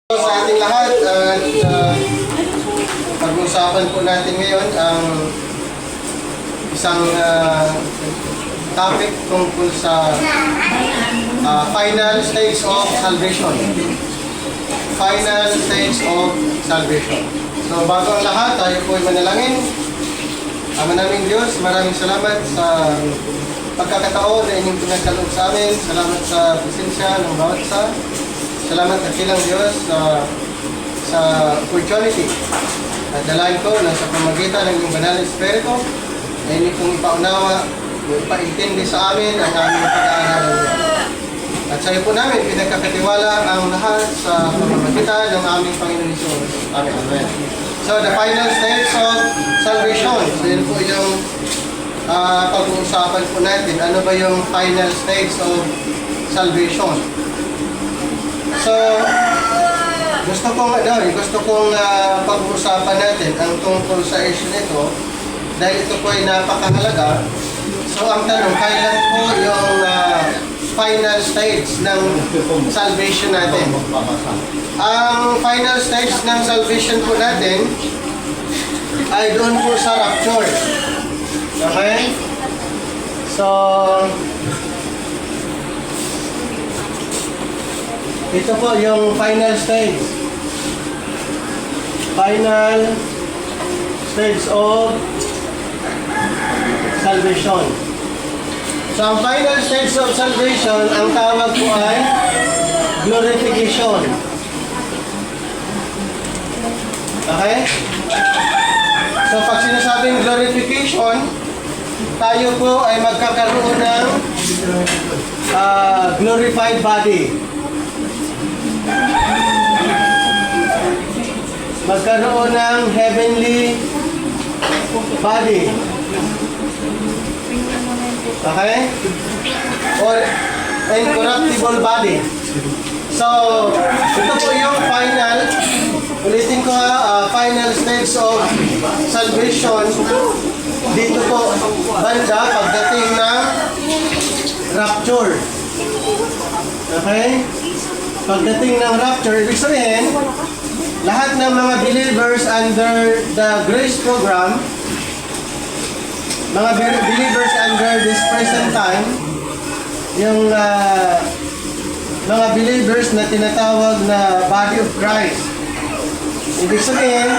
Sa ating lahat at pag-uusapan po natin ngayon ang isang topic tungkol sa final stage of salvation. Final stage of salvation. So bago ang lahat, tayo po ay manalangin. Ama naming Diyos, maraming salamat sa pagkakataon na inyong pinagkaloob sa amin. Salamat sa presensya ng bawat isa. Salamat at kilang Diyos sa opportunity at dalayan ko na sa pamagitan ng iyong banal na Espiritu na hindi kong ipaunawa, ipaintindi sa amin ang aming pag-aaralan niyo. At sa iyo po namin, pinagkakatiwala ang lahat sa pamamagitan ng aming Panginoon Jesus. Amen. So, the final stage of salvation. So, yun po yung pag-uusapan po natin. Ano ba yung final stage of salvation? So, gusto kong pag-uusapan natin ang tungkol sa issue nito dahil ito po ay napakahalaga. So, ang tanong, kailan po yung final stage ng salvation natin? Ang final stage ng salvation po natin ay doon po sa rapture. Okay? So, ito po yung final stage. Final stage of salvation. So, ang final stage of salvation, ang tawag po ay glorification. Okay? So, pag sinasabing glorification, tayo po ay magkakaroon ng glorified body. Magkaroon ng heavenly body. Okay? Or incorruptible body. So, ito po yung final, ulitin ko final stage of salvation. Dito po, banda, pagdating ng rapture. Okay? Pagdating ng rapture, ibig sabihin, lahat ng mga believers under the grace program, mga believers under this present time, yung mga believers na tinatawag na body of Christ. Ibig sabihin,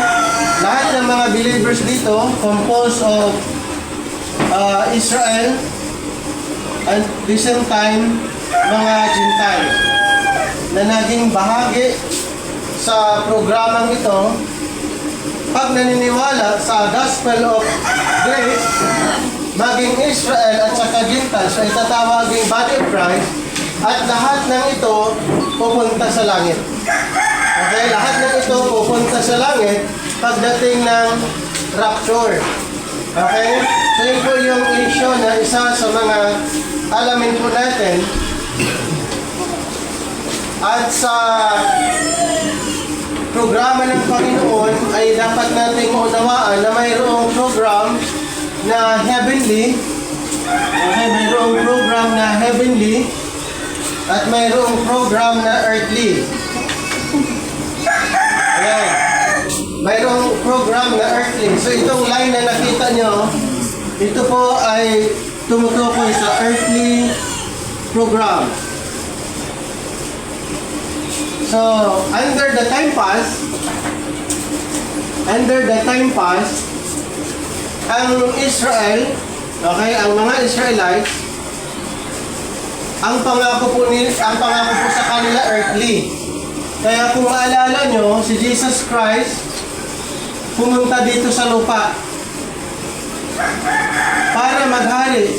lahat ng mga believers dito, composed of Israel, and at the same time, mga Gentiles, na naging bahagi sa programang ito, pag naniniwala sa Gospel of Grace, maging Israel at saka Gentiles ay tatawaging body of Christ, at lahat ng ito pupunta sa langit. Okay? Lahat ng ito pupunta sa langit pagdating ng rapture. Okay? So yun po yung issue na isa sa mga alamin po natin. At sa programa ng Panginoon ay dapat nating maunawaan na mayroong program na heavenly. Okay, mayroong program na heavenly at mayroong program na earthly. Ayan. Mayroong program na earthly. So itong line na nakita nyo, ito po ay tumutukoy sa earthly program. So, under the time pass, ang Israel, okay, ang mga Israelites, ang pangako po sa kanila earthly. Kaya kung maalala nyo, si Jesus Christ pumunta dito sa lupa para maghari.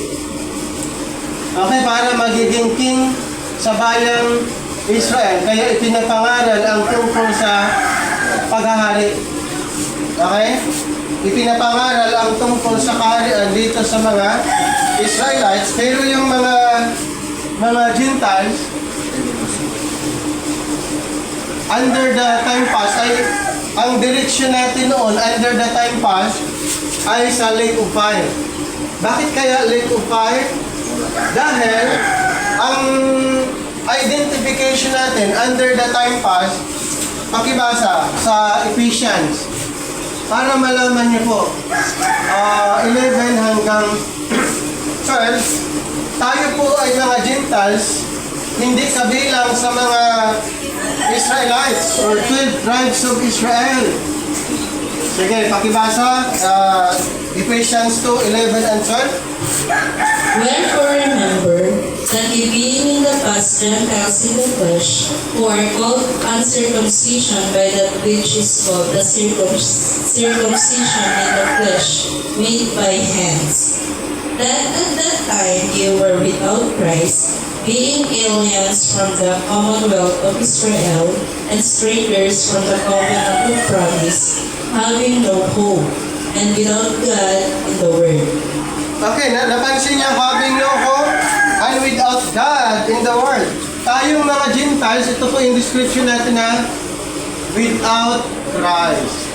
Okay, para magiging king sa bayang Israel. Kaya ipinapangaral ang tungkol sa paghahari. Okay? Ipinapangaral ang tungkol sa kaharian dito sa mga Israelites. Pero yung mga Gentiles, under the time pass, ay ang direksyon natin noon, under the time pass, ay sa Lake of Fire. Bakit kaya Lake of Fire? Dahil ang identification natin under the time pass pakibasa sa Ephesians para malaman niyo po 11 hanggang 12. Tayo po ay mga Gentiles, hindi kabilang sa mga Israelites or 12 tribes of Israel. Sige, pakibasa Ephesians 2:11 and 12. Wherefore remember that ye being in the past Gentiles in the flesh, who are called uncircumcision by that which is called the circumcision in the flesh, made by hands, that at that time ye were without Christ, being aliens from the commonwealth of Israel, and strangers from the covenant of promise, having no hope, and without God in the world. Okay, napansin niya, having no hope and without God in the world. Tayong mga Gentiles, ito po yung description natin na without Christ.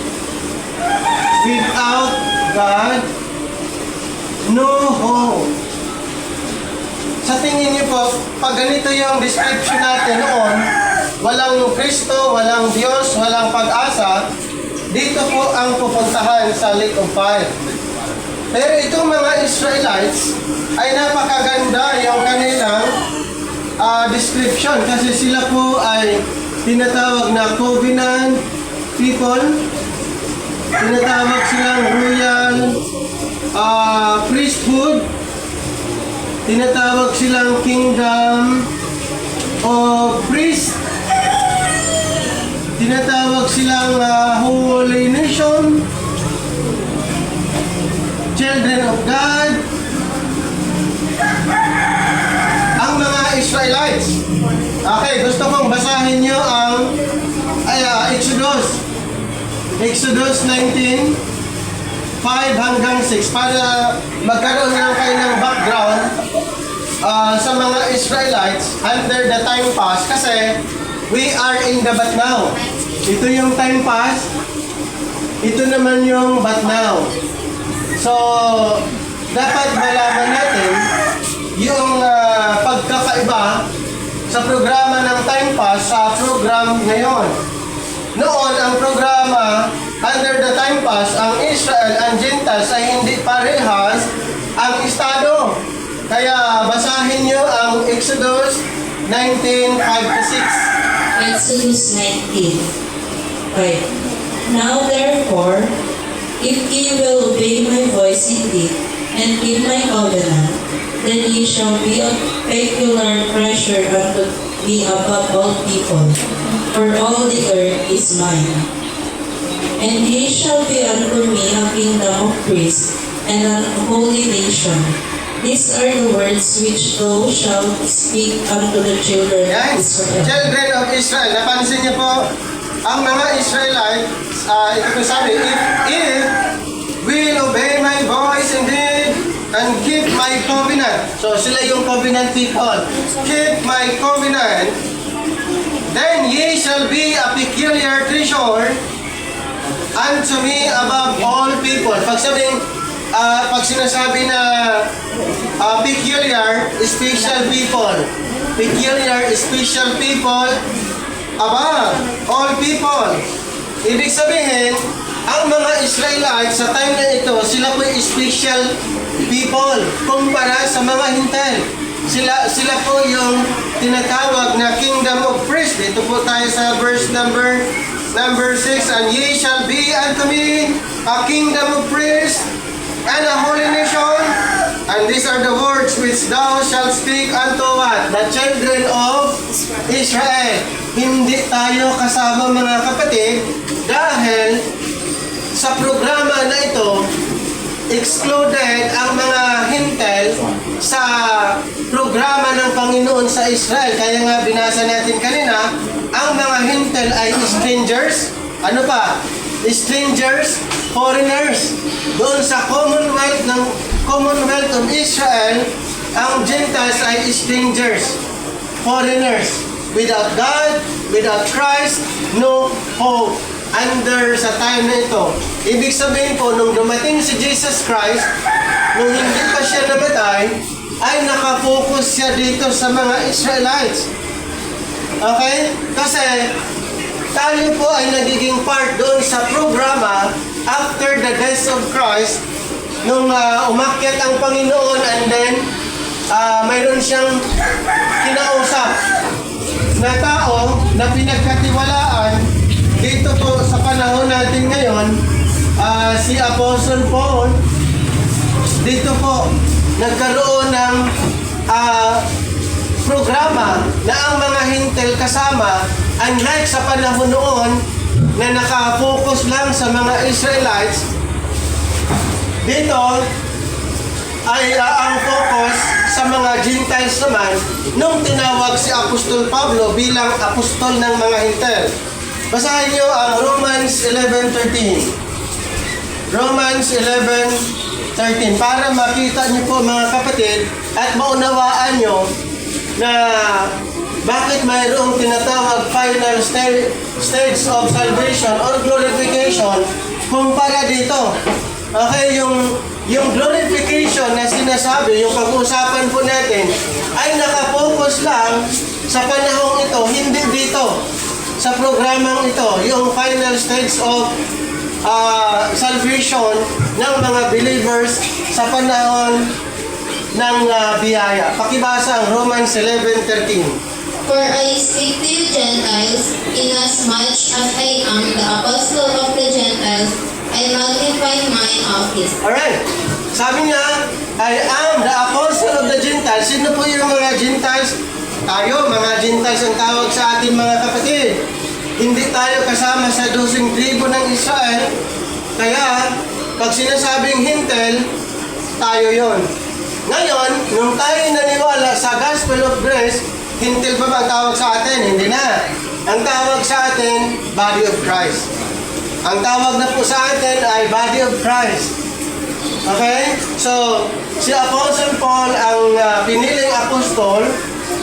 Without God, no hope. Sa tingin niyo po, pag ganito yung description natin noon, walang Kristo, walang Diyos, walang pag-asa, dito po ang pupuntahan sa Lake of Fire. Pero itong mga Israelites ay napakaganda yung kanilang description kasi sila po ay tinatawag na covenant people, tinatawag silang royal priesthood, tinatawag silang kingdom of priests, tinatawag silang holy nation, children of God. Ang mga Israelites. Okay, gusto kong basahin nyo ang Exodus. Exodus 19, 5 hanggang 6 para magkaroon lang kayo ng background sa mga Israelites under the time pass kasi we are in the but now. Ito yung time pass, ito naman yung but now. So, dapat malaman natin yung pagkakaiba sa programa ng time pass sa program ngayon. Noon, ang programa under the time pass, ang Israel and Gentiles ay hindi parehas ang estado. Kaya basahin nyo ang Exodus 19:5-6. Exodus 19:5. Now therefore, if ye will obey my voice indeed, and keep my covenant, then ye shall be a peculiar treasure unto me above all people, for all the earth is mine. And ye shall be unto me a kingdom of priests, and a holy nation. These are the words which thou shalt speak unto the children of Yan, Israel. children of Israel. Napansin niyo po, ang mga Israelites, ito po sabi, if will obey my voice indeed, and keep my covenant. So sila yung covenant people. Keep my covenant, then ye shall be a peculiar treasure unto me above all people. Pag sinasabi na peculiar, special people. Peculiar, special people above all people. Ibig sabihin, ang mga Israelites sa time na ito, sila po special people kumpara sa mga hintel. Sila po yung tinatawag na kingdom of priests. Dito po tayo sa verse number 6. And ye shall be unto me a kingdom of priests and a holy nation. And these are the words which thou shalt speak unto what? The children of Israel. Hindi tayo kasama mga kapatid dahil sa programa na ito, excluded ang mga hintel sa programa ng Panginoon sa Israel. Kaya nga binasa natin kanina, ang mga hintel ay strangers. Ano pa? Strangers, foreigners. Doon sa Commonwealth of Israel, ang Gentiles ay strangers, foreigners. Without God, without Christ, no hope. Under sa time na ito. Ibig sabihin po, nung dumating si Jesus Christ, nung hindi pa siya namatay, ay nakafocus siya dito sa mga Israelites. Okay? Kasi, tayo po ay nagiging part doon sa programa after the death of Christ nung umakyat ang Panginoon, and then mayroon siyang kinausap na tao na pinagkatiwalaan dito po sa panahon natin ngayon, si Apostle Paul. Dito po nagkaroon ng programa na ang mga hintel kasama, unlike sa panahon noon na nakafocus lang sa mga Israelites. Dito ay ang focus sa mga Gentiles naman nung tinawag si Apostol Pablo bilang apostol ng mga hintel. Basahin niyo ang Romans 11:13. Romans 11:13 para makita niyo po mga kapatid at maunawaan niyo na bakit mayroong tinatawag final stage of salvation or glorification kumpara dito. Okay, yung glorification na sinasabi, yung pag-uusapan po natin, ay nakafocus lang sa panahong ito, hindi dito, sa programang ito, yung final stage of salvation ng mga believers sa panahon ng biyaya. Pakibasa ang Romans 11:13. For I speak to you Gentiles, inasmuch as I am the apostle of the Gentiles, I magnify mine office. Alright. Sabi niya, I am the apostle of the Gentiles. Sino po yung mga Gentiles? Tayo, mga Gentiles ang tawag sa atin mga kapatid. Hindi tayo kasama sa 12 tribo ng Israel. Kaya, pag sinasabing hintel, tayo yon. Ngayon, nung tayo naniwala sa Gospel of Grace, hintil pa ba ang tawag sa atin? Hindi na. Ang tawag sa atin, Body of Christ. Ang tawag na po sa atin ay Body of Christ. Okay? So, si Apostle Paul ang piniling apostol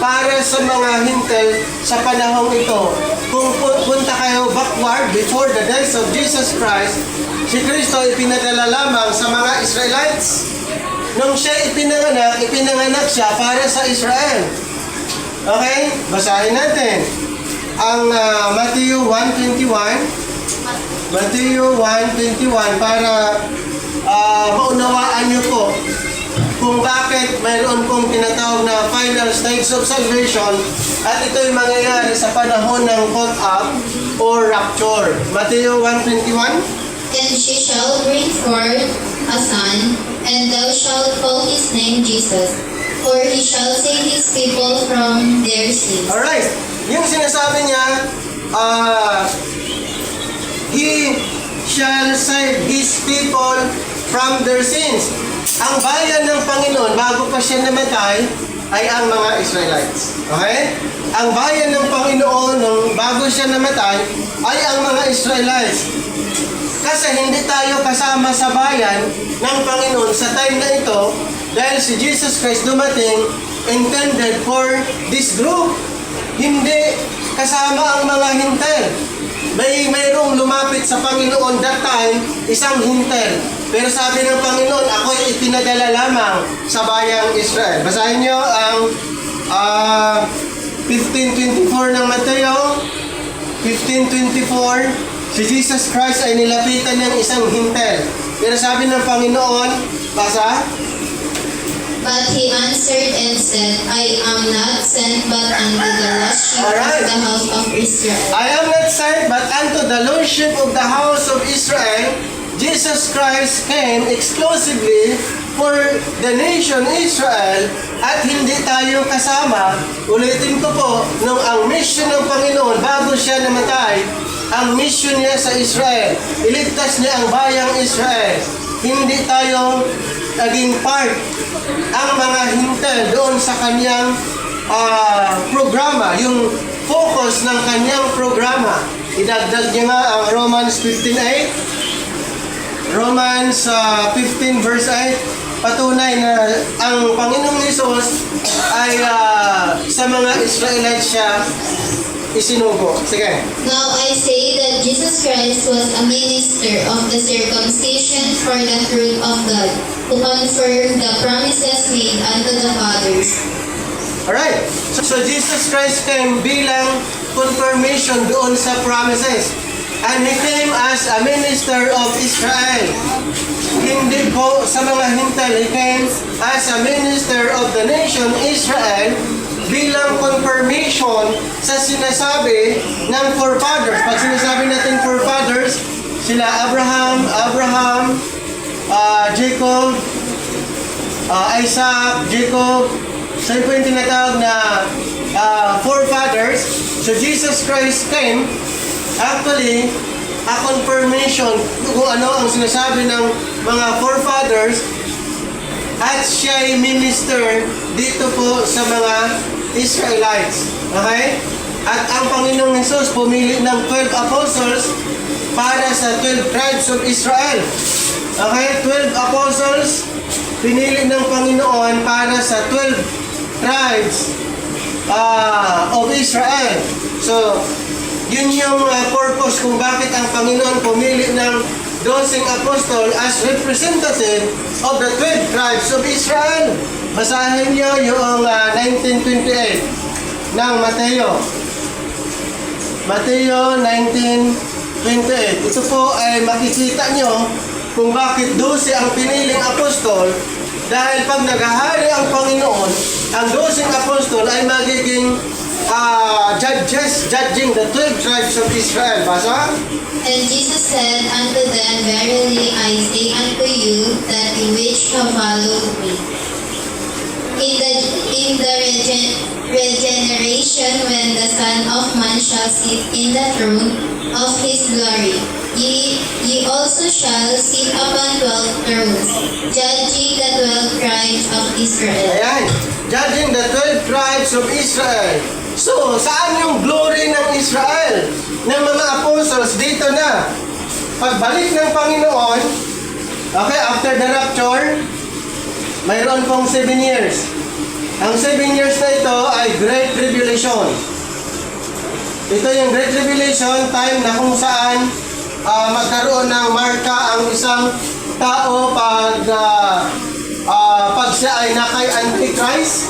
para sa mga hintil sa panahong ito. Kung punta kayo backward before the death of Jesus Christ, si Kristo ipinadala lamang sa mga Israelites. Nung siya ipinanganak siya para sa Israel. Okay? Basahin natin. Ang Matthew 1:21. Matthew 1:21 para maunawaan niyo po kung bakit mayroon pong tinatawag na final stage of salvation at ito'y mangyayari sa panahon ng caught up or rapture. Matthew 1:21. And she shall bring forth a son, and thou shalt call his name Jesus, for he shall save his people from their sins. Alright. Yung sinasabi niya, He shall save His people from their sins. Ang bayan ng Panginoon, bago pa siya namatay, ay ang mga Israelites. Okay? Ang bayan ng Panginoon, nung bago siya namatay, ay ang mga Israelites. Kasi hindi tayo kasama sa bayan ng Panginoon sa time na ito dahil si Jesus Christ dumating intended for this group. Hindi kasama ang mga hintel. Mayroong lumapit sa Panginoon that time, isang hintel. Pero sabi ng Panginoon, ako'y ipinadala lamang sa bayang Israel. Basahin niyo ang 15:24 ng Mateo. 15:24. Si Jesus Christ ay nilapitan ng isang hintel. Pero sabi ng Panginoon, basa? But he answered and said, I am not sent but unto the lost sheep Alright. of the house of Israel. I am not sent but unto the lordship of the house of Israel. Jesus Christ came exclusively for the nation Israel at hindi tayo kasama. Ulitin ko po, nung ang mission ng Panginoon bago siya namatay, ang mission niya sa Israel. Iligtas niya ang bayang Israel. Hindi tayo naging part ang mga hintel doon sa kanyang programa, yung focus ng kanyang programa. Idagdag niya nga ang Romans 15:8. Romans 15 verse 8, patunay na ang Panginoong Hesus ay sa mga Israelites siya isinugo. Sige. Now I say that Jesus Christ was a minister of the circumcision for the truth of God, to confirm the promises made unto the fathers. Alright. So Jesus Christ came bilang confirmation doon sa promises. And He came as a minister of Israel. Hindi po sa mga hintal, He came as a minister of the nation Israel bilang confirmation sa sinasabi ng forefathers. Pag sinasabi natin forefathers, sila Abraham, Jacob, Isaac, Jacob. So yun po yung tinatawag na forefathers. So Jesus Christ came actually a confirmation kung ano ang sinasabi ng mga forefathers at siya'y minister dito po sa mga Israelites. Okay? At ang Panginoong Jesus pumili ng 12 apostles para sa 12 tribes of Israel. Okay? 12 apostles pinili ng Panginoon para sa 12 tribes of Israel. So, yun yung purpose kung bakit ang Panginoon pumili ng 12 apostol as representative of the 12 tribes of Israel. Basahin niyo yung 19:28 ng Mateo. Mateo 19:28. Ito po ay makikita nyo kung bakit 12 ang piniling apostol, dahil pag naghahari ang Panginoon, ang 12 apostol ay magiging judges, judging the 12 tribes of Israel. Basa? And Jesus said unto them, Verily I say unto you, that the which have followed me, in the regeneration, when the Son of Man shall sit in the throne of his glory, ye also shall sit upon 12 thrones, judging the 12 tribes of Israel. Ayan. Judging the 12 tribes of Israel. So, saan yung glory ng Israel? Ng mga apostles, dito na. Pagbalik ng Panginoon, okay, after the rapture, mayroon pong 7 years. Ang 7 years na ito ay Great Tribulation. Ito yung Great Tribulation, time na kung saan magkaroon ng marka ang isang tao pag siya ay nakay Antichrist.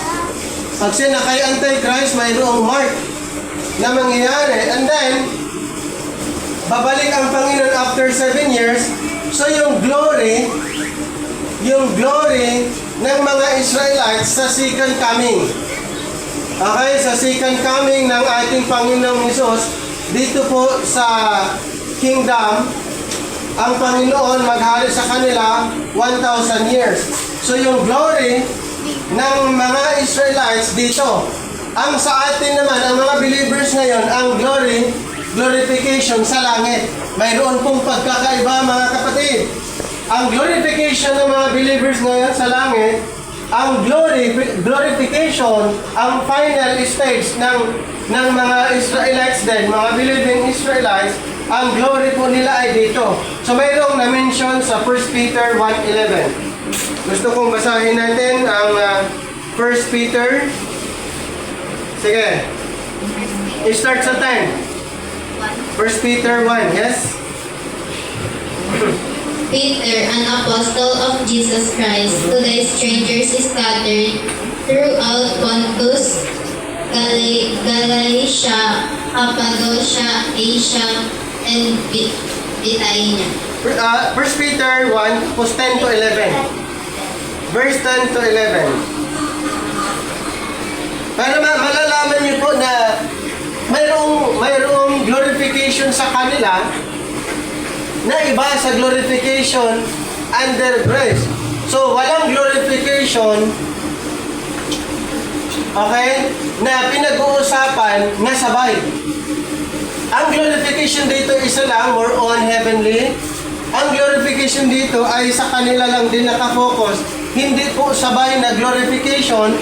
Pag siya nakay Antichrist, mayroong mark na mangyayari. And then, babalik ang Panginoon after 7 years. So yung glory ng mga Israelites sa second coming. Okay, sa second coming ng ating Panginoong Hesus, dito po sa kingdom, ang Panginoon maghari sa kanila 1,000 years. So yung glory ng mga Israelites dito. Ang sa atin naman, ang mga believers ngayon, ang glorification sa langit. Mayroon pong pagkakaiba, mga kapatid. Ang glorification ng mga believers ngayon sa langit, ang glorification, ang final stage ng mga Israelites din, mga believing Israelites, ang glory po nila ay dito. So mayroong na-mention sa 1 Peter 1:11. Gusto kong basahin natin ang 1 Peter. Sige. I-start sa 10. 1 Peter 1, yes? Peter, an apostle of Jesus Christ, to the strangers scattered throughout Pontus, Galatia, Cappadocia, Asia, and Bithynia. 1 Peter 1, verse 10 to 11. Verse 10 to 11. Para malalaman niyo po na mayroong glorification sa kanila na iba sa glorification under grace. So, walang glorification, okay, na pinag-uusapan na sabay. Ang glorification dito isa lang, more on heavenly. Ang glorification dito ay sa kanila lang din nakafocus. Hindi po sabay na glorification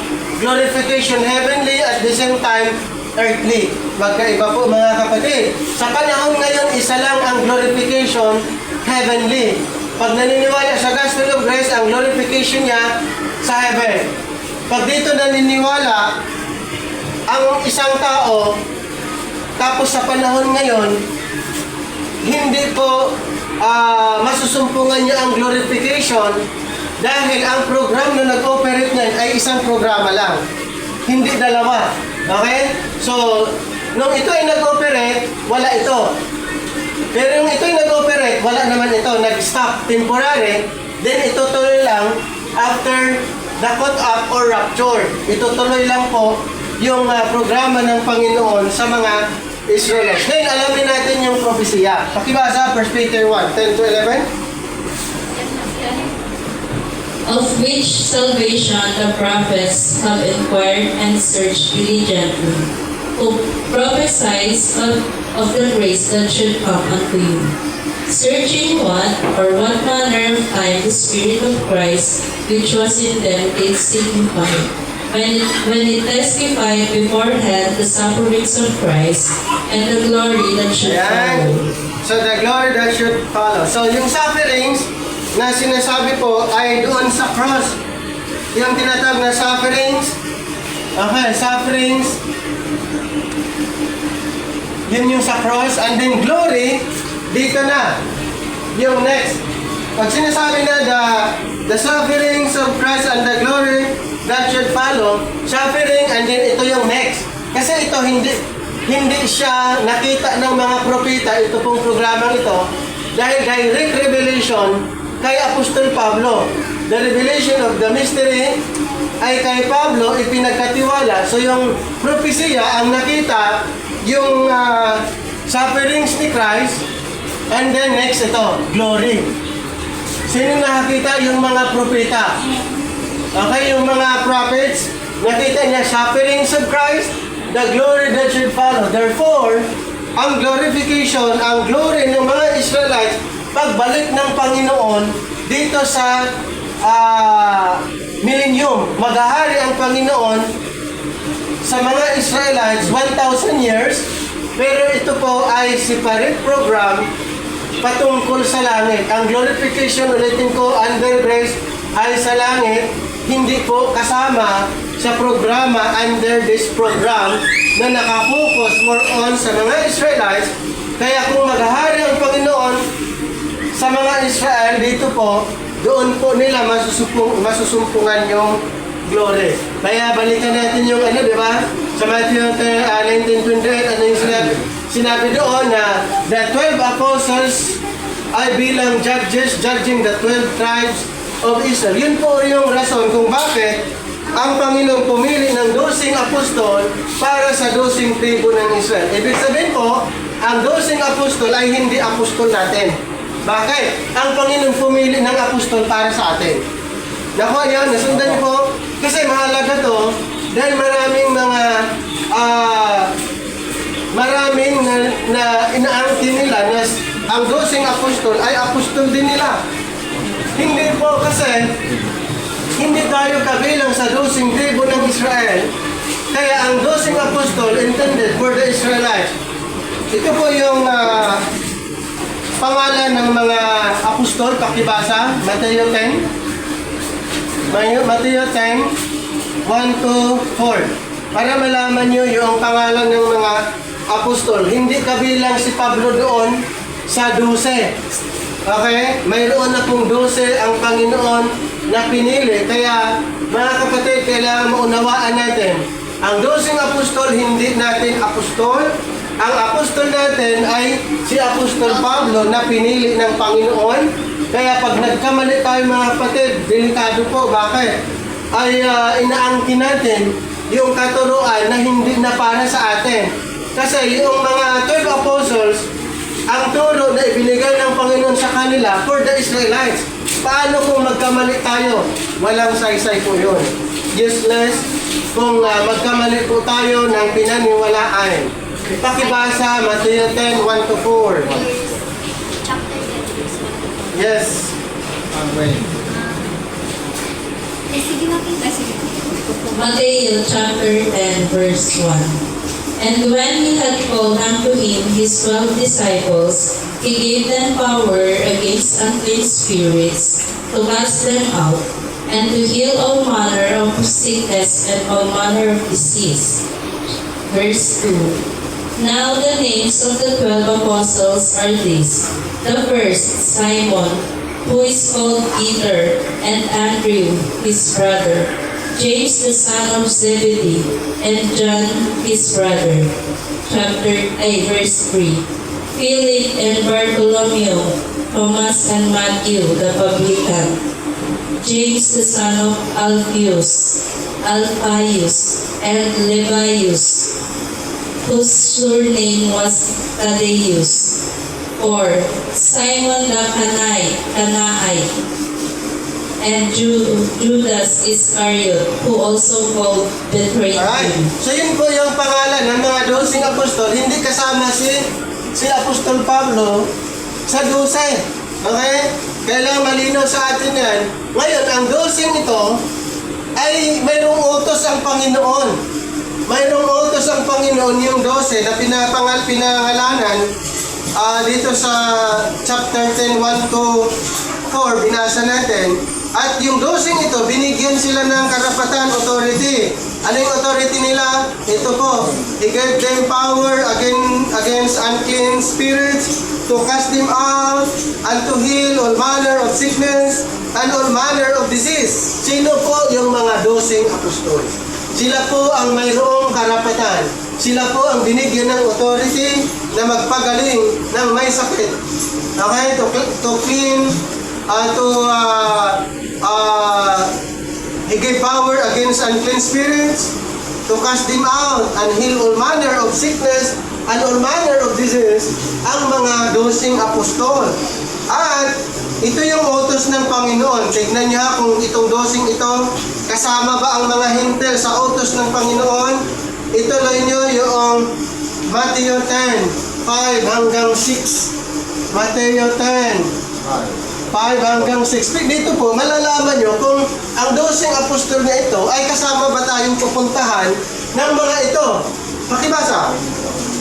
heavenly at the same time earthly. Magkaiba po, mga kapatid. Sa panahon ngayon, isa lang ang glorification heavenly. Pag naniniwala sa gospel of grace, ang glorification niya sa heaven. Pag dito naniniwala ang isang tao, tapos sa panahon ngayon, hindi po masusumpungan niya ang glorification dahil ang program na nag-operate niyan ay isang programa lang. Hindi dalawa. Okay? So, Nung ito ay nag-operate, wala ito. Pero yung ito ay nag-operate, wala naman ito. Nag-stop temporary, then ito tuloy lang after the caught up or rapture. Ito tuloy lang po yung programa ng Panginoon sa mga Israelites. Ngayon, alamin natin yung propesya. Pakibasa, 1 Peter 1, 10 to 11. Of which salvation the prophets have inquired and searched diligently, who prophesied of the grace that should come unto you. Searching what manner of time the Spirit of Christ which was in them did signify, when it testified beforehand the sufferings of Christ and the glory that should Ayan. follow. So the glory that should follow. So yung sufferings na sinasabi po ay doon sa cross. Yung tinatawag na sufferings. Okay, sufferings. Yun yung sa cross. And then glory, dito na. Yung next. Pag sinasabi na the sufferings of Christ and the glory that should follow, suffering and then ito yung next. Kasi ito hindi siya nakita ng mga propeta, ito pong programang ito, dahil direct revelation kay Apostol Pablo. The revelation of the mystery ay kay Pablo ipinagkatiwala. So yung propesya ang nakita yung sufferings ni Christ, and then next ito, glory. Sino nakakita? Yung mga propeta. Okay, yung mga prophets, nakita niya sufferings of Christ, the glory that should follow. Therefore, ang glorification, ang glory ng mga Israelites, pagbalik ng Panginoon dito sa millennium. Maghahari ang Panginoon sa mga Israelites 1,000 years, pero ito po ay separate program patungkol sa langit. Ang glorification, ulitin ko, under grace ay sa langit, hindi po kasama sa programa under this program na nakafocus more on sa mga Israelites. Kaya kung maghahari ang Panginoon sa mga Israel, dito po, doon po nila masusumpungan yung glory. Kaya balikan natin yung di ba? Sa Matthew 19:28, ano yung sinabi doon na the 12 apostles ay bilang judges judging the 12 tribes of Israel. Yun po yung rason kung bakit ang Panginoon pumili ng 12 apostol para sa 12 tribo ng Israel. Ibig sabihin po, ang 12 apostol ay hindi apostol natin. Bakit? Ang Panginoon pumili ng apostol para sa atin. Nakuha yan, nasundan niyo po. Kasi mahalaga to, dahil maraming mga maraming na inaangkin nila na ang 12 apostol ay apostol din nila. Hindi po kasi hindi tayo kabilang sa 12 tribo ng Israel. Kaya ang 12 apostol intended for the Israelites. Ito po yung pangalan ng mga apostol, pakibasa, Mateo 10. Mateo 10, 1 to 4. Para malaman nyo yung pangalan ng mga apostol. Hindi kabilang si Pablo doon sa 12. Okay? Mayroon na pong 12 ang Panginoon na pinili. Kaya, mga kapatid, kailangan maunawaan natin. Ang 12 apostol, hindi natin apostol. Ang apostol natin ay si Apostol Pablo na pinili ng Panginoon. Kaya pag nagkamali tayo mga kapatid, delikado po. Bakit? Ay inaangkin natin yung katuruan na hindi na para sa atin. Kasi yung mga 12 apostles, ang turo na ibinigay ng Panginoon sa kanila for the Israelites. Paano kung magkamali tayo? Walang saysay po yun. Useless kung magkamali po tayo ng pinaniwalaan. Ipakibasa, Matthew 10, 1 to 4. Yes. Matthew chapter 10, verse 1. And when he had called unto him his 12 disciples, he gave them power against unclean spirits to cast them out, and to heal all manner of sickness and all manner of disease. Verse 2. Now the names of the 12 apostles are these. The first, Simon, who is called Peter, and Andrew, his brother, James the son of Zebedee, and John his brother, verse 3. Philip and Bartholomew, Thomas and Matthew the publican, James the son of Alphaeus, and Levius, whose surname was Thaddeus, or Simon the Canaanite, and Judas Iscariot, who also called betrayed Alright. him. So yun po yung pangalan ng mga 12 apostol. Hindi kasama si Apostol Pablo sa 12. Okay? Kailangan malinaw sa atin yan. Ngayon, ang 12 ito ay mayroong utos ang Panginoon. Mayroong utos ang Panginoon yung 12 na pinangalanan dito sa chapter 10, 1 to 4, binasa natin. At yung 12 ito, binigyan sila ng karapatan, authority. Ano yung authority nila? Ito po, He gave them power against unclean spirits, to cast them out, and to heal all manner of sickness, and all manner of disease. Sino po yung mga 12 apostol? Sila po ang mayroong karapatan. Sila po ang binigyan ng authority na magpagaling ng may sakit. Okay? To clean, He gave power against unclean spirits, to cast them out, and heal all manner of sickness, and all manner of disease, ang mga 12 apostol. At ito yung utos ng Panginoon. Tignan niyo kung itong 12 ito, kasama ba ang mga hintel sa utos ng Panginoon? Ituloy niyo yung Matthew 10, 5 hanggang 6. Matthew 10, 5 hanggang 6. Dito po, malalaman nyo kung ang 12 apostol na ito ay kasama ba tayong pupuntahan ng mga ito. Pakibasa.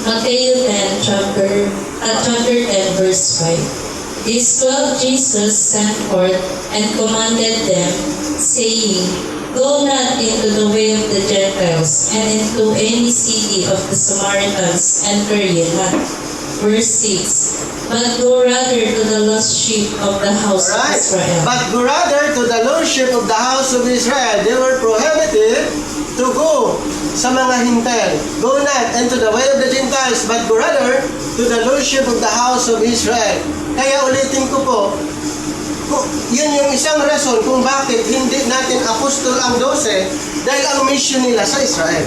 Matthew 10, chapter 10, verse 5. These 12 Jesus sent forth and commanded them, saying, Go not into the way of the Gentiles, and into any city of the Samaritans enter ye not. Verse 6. But go rather to the lost sheep of the house of Alright. Israel. But go rather to the lordship of the house of Israel. They were prohibited to go sa mga hintel. Go not into the way of the Gentiles, but go rather to the lordship of the house of Israel. Kaya ulitin ko po, yun yung isang rason kung bakit hindi natin apostol ang 12 dahil ang mission nila sa Israel.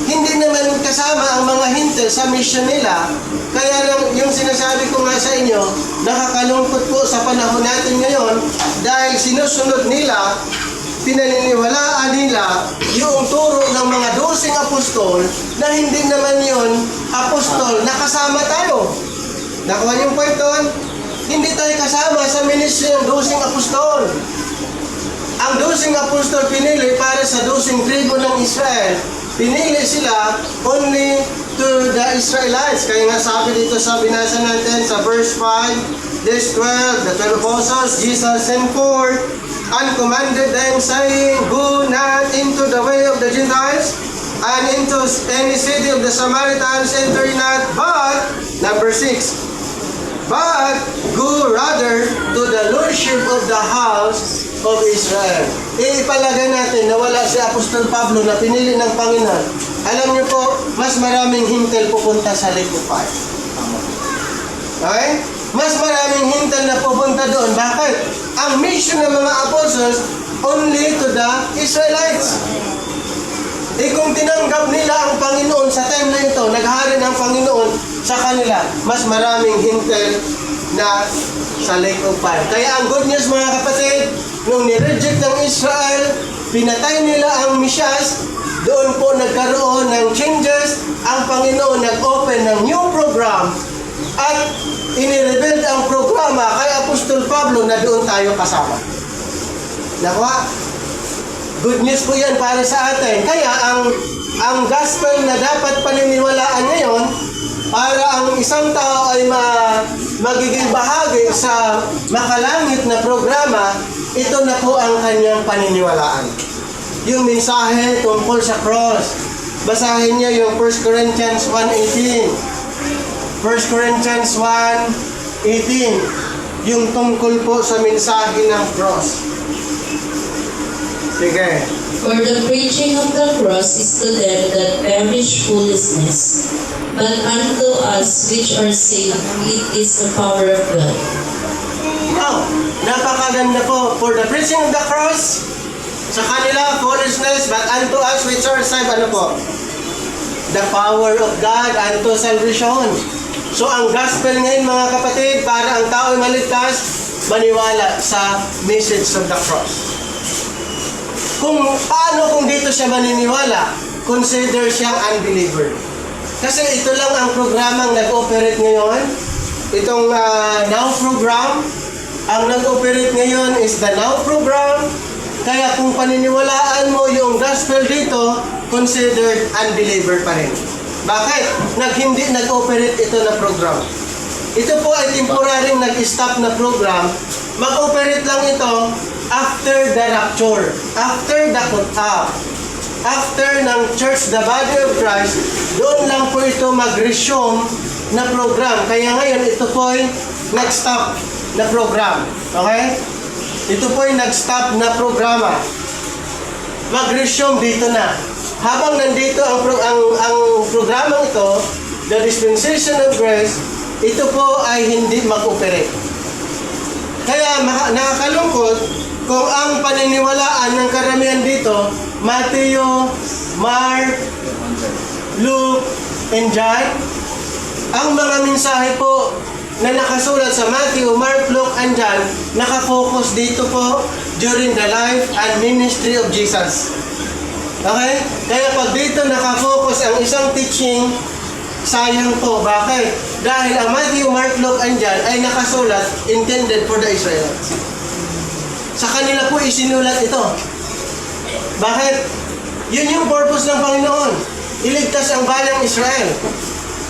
Hindi naman kasama ang mga hintel sa mission nila. Kaya lang, yung sinasabi ko nga sa inyo, nakakalungkot po sa panahon natin ngayon dahil sinusunod nila, pinaniniwalaan nila yung turo ng mga 12 apostol na hindi naman yun apostol, nakasama tayo. Nakuha yung point doon? Hindi tayo kasama sa ministry ng 12 apostol. Ang 12 apostol pinili para sa 12 tribo ng Israel. Pinili sila only to the Israelites. Kaya nga sabi dito sa binasa natin sa verse 5, These 12, the 12 apostles, Jesus sent forth and commanded them, saying, Go not into the way of the Gentiles, and into any city of the Samaritans enter not, but, number 6, but go rather to the lordship of the house of Israel. Ipalagay natin na wala si Apostol Pablo na pinili ng Panginoon. Alam niyo po, mas maraming hintel pupunta sa Lake of Fire. Okay? Mas maraming hintel na pupunta doon. Bakit? Ang mission ng mga apostles only to the Israelites. Kung tinanggap nila ang Panginoon sa time na ito, naghari ng Panginoon sa kanila, mas maraming hintel na sa Lake of Fire. Kaya ang good news mga kapatid, nung nireject ng Israel, pinatay nila ang Mesias, doon po nagkaroon ng changes, ang Panginoon nag-open ng new program at inirebuild ang programa kay Apostol Pablo na doon tayo kasama. Nakuha? Good news po yan para sa atin. Kaya ang gospel na dapat paniniwalaan ngayon, para ang isang tao ay magiging bahagi sa makalangit na programa, ito na po ang kanyang paniniwalaan. Yung mensahe tungkol sa cross. Basahin niyo yung 1 Corinthians 1:18. 1 Corinthians 1:18. Yung tungkol po sa mensahe ng cross. Sige. For the preaching of the cross is to them that perish foolishness, but unto us which are saved it is the power of God. Wow, napakaganda po. For the preaching of the cross, sa kanila, foolishness, but unto us which are saved, ano po? The power of God unto salvation. So ang gospel ngayon mga kapatid, para ang tao ay maligtas, maniwala sa message of the cross. Kung dito siya maniniwala, consider siyang unbeliever. Kasi ito lang ang programang nag-operate ngayon. Itong Now program, ang nag-operate ngayon is the Now program. Kaya kung paniniwalaan mo yung gospel dito, considered unbeliever pa rin. Bakit? Hindi nag-operate ito na program. Ito po ay temporary nag-stop na program. Mag-operate lang ito after the rapture, after the cut-off, after ng church, the body of Christ, doon lang po ito mag-resume na program. Kaya ngayon, ito po ay nag-stop na program. Okay? Ito po ay nag-stop na programa. Mag-resume dito na. Habang nandito ang programang ito, the dispensation of grace, ito po ay hindi mag-operate. Kaya nakakalungkot kung ang paniniwalaan ng karamihan dito, Matthew, Mark, Luke, and John, ang mga mensahe po na nakasulat sa Matthew, Mark, Luke, and John, nakafocus dito po during the life and ministry of Jesus. Okay? Kaya pag dito nakafocus ang isang teaching, sayang po. Bakit? Dahil ang Matthew, Mark, Luke, and John ay nakasulat, intended for the Israelites. Sa kanila po isinulat ito. Bakit? Yun yung purpose ng Panginoon. Iligtas ang bayang Israel.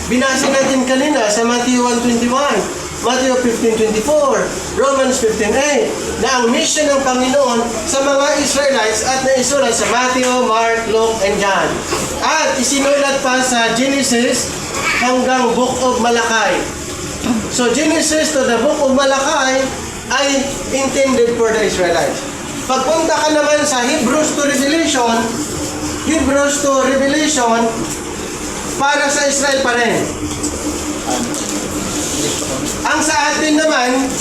Binasa natin kanina sa Matthew 1:21, Matthew 15:24, Romans 15:8, na ang mission ng Panginoon sa mga Israelites at naisulat sa Matthew, Mark, Luke, and John. At isinulat pa sa Genesis hanggang Book of Malachi. So Genesis to the Book of Malachi ay intended for the Israelites. Pagpunta ka naman sa Hebrews to Revelation, para sa Israel pa rin. Ang sa atin naman,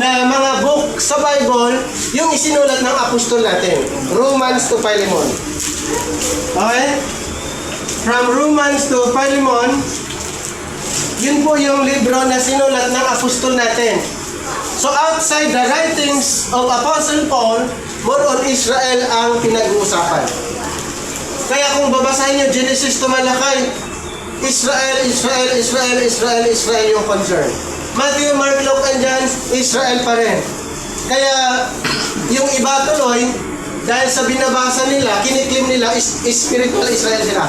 na mga book sa Bible, yung isinulat ng apostol natin, Romans to Philemon. Okay? From Romans to Philemon, yun po yung libro na sinulat ng apostol natin. So outside the writings of Apostle Paul, more on Israel ang pinag-uusapan. Kaya kung babasahin nyo Genesis to Malachi, Israel yung concern. Matthew, Mark, Luke, and John, Israel pa rin. Kaya yung iba tuloy, dahil sa binabasa nila, kiniklaim nila, spiritual Israel sila.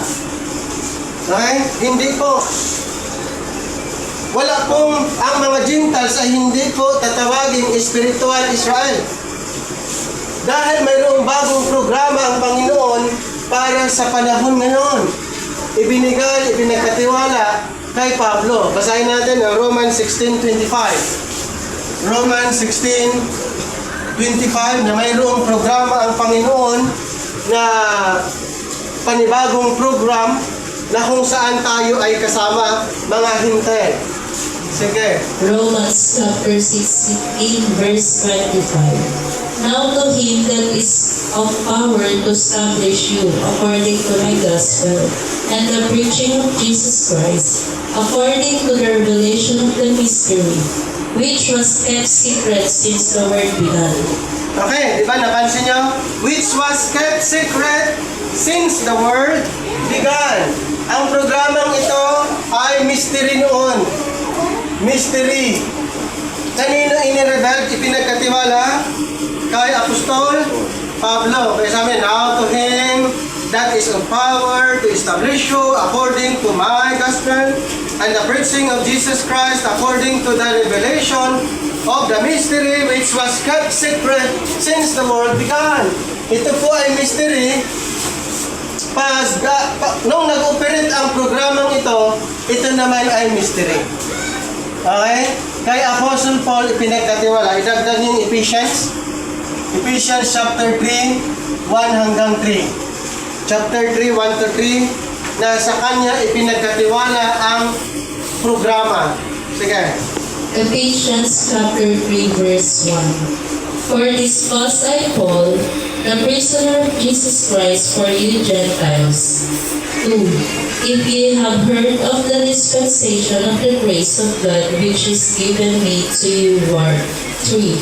Okay? Hindi po. Wala pong ang mga Gentiles ay hindi po tatawagin spiritual Israel. Dahil mayroong bagong programa ang Panginoon para sa panahon ngayon. Ipinagkatiwala kay Pablo. Basahin natin ang Romans 16:25. Romans 16:25 na mayroong programa ang Panginoon na panibagong program na kung saan tayo ay kasama mga hintay. Sige. Romans chapter 16, verse 25. Now to him that is of power to establish you according to my gospel and the preaching of Jesus Christ, according to the revelation of the mystery, which was kept secret since the world began. Okay, di ba napansin nyo? Which was kept secret since the world began. Ang programang ito ay mystery noon. Mystery. Kanino inireveal, ipinagkatiwala? Kay Apostol Pablo. Kaya sa amin, now to him that is of power to establish you according to my gospel and the preaching of Jesus Christ according to the revelation of the mystery which was kept secret since the world began. Ito po ay mystery. Nung nag-operate ang programang ito naman ay mystery. Okay? Kay Apostle Paul ipinagkatiwala. Idagdag yung Ephesians chapter 3 1 hanggang 3. Chapter 3, 1 to 3, na sa kanya ipinagkatiwala ang programa. Sige. Ephesians chapter 3 verse 1. For this cause I, Paul, the prisoner of Jesus Christ for you Gentiles. 2. If ye have heard of the dispensation of the grace of God which is given me to you ward. 3.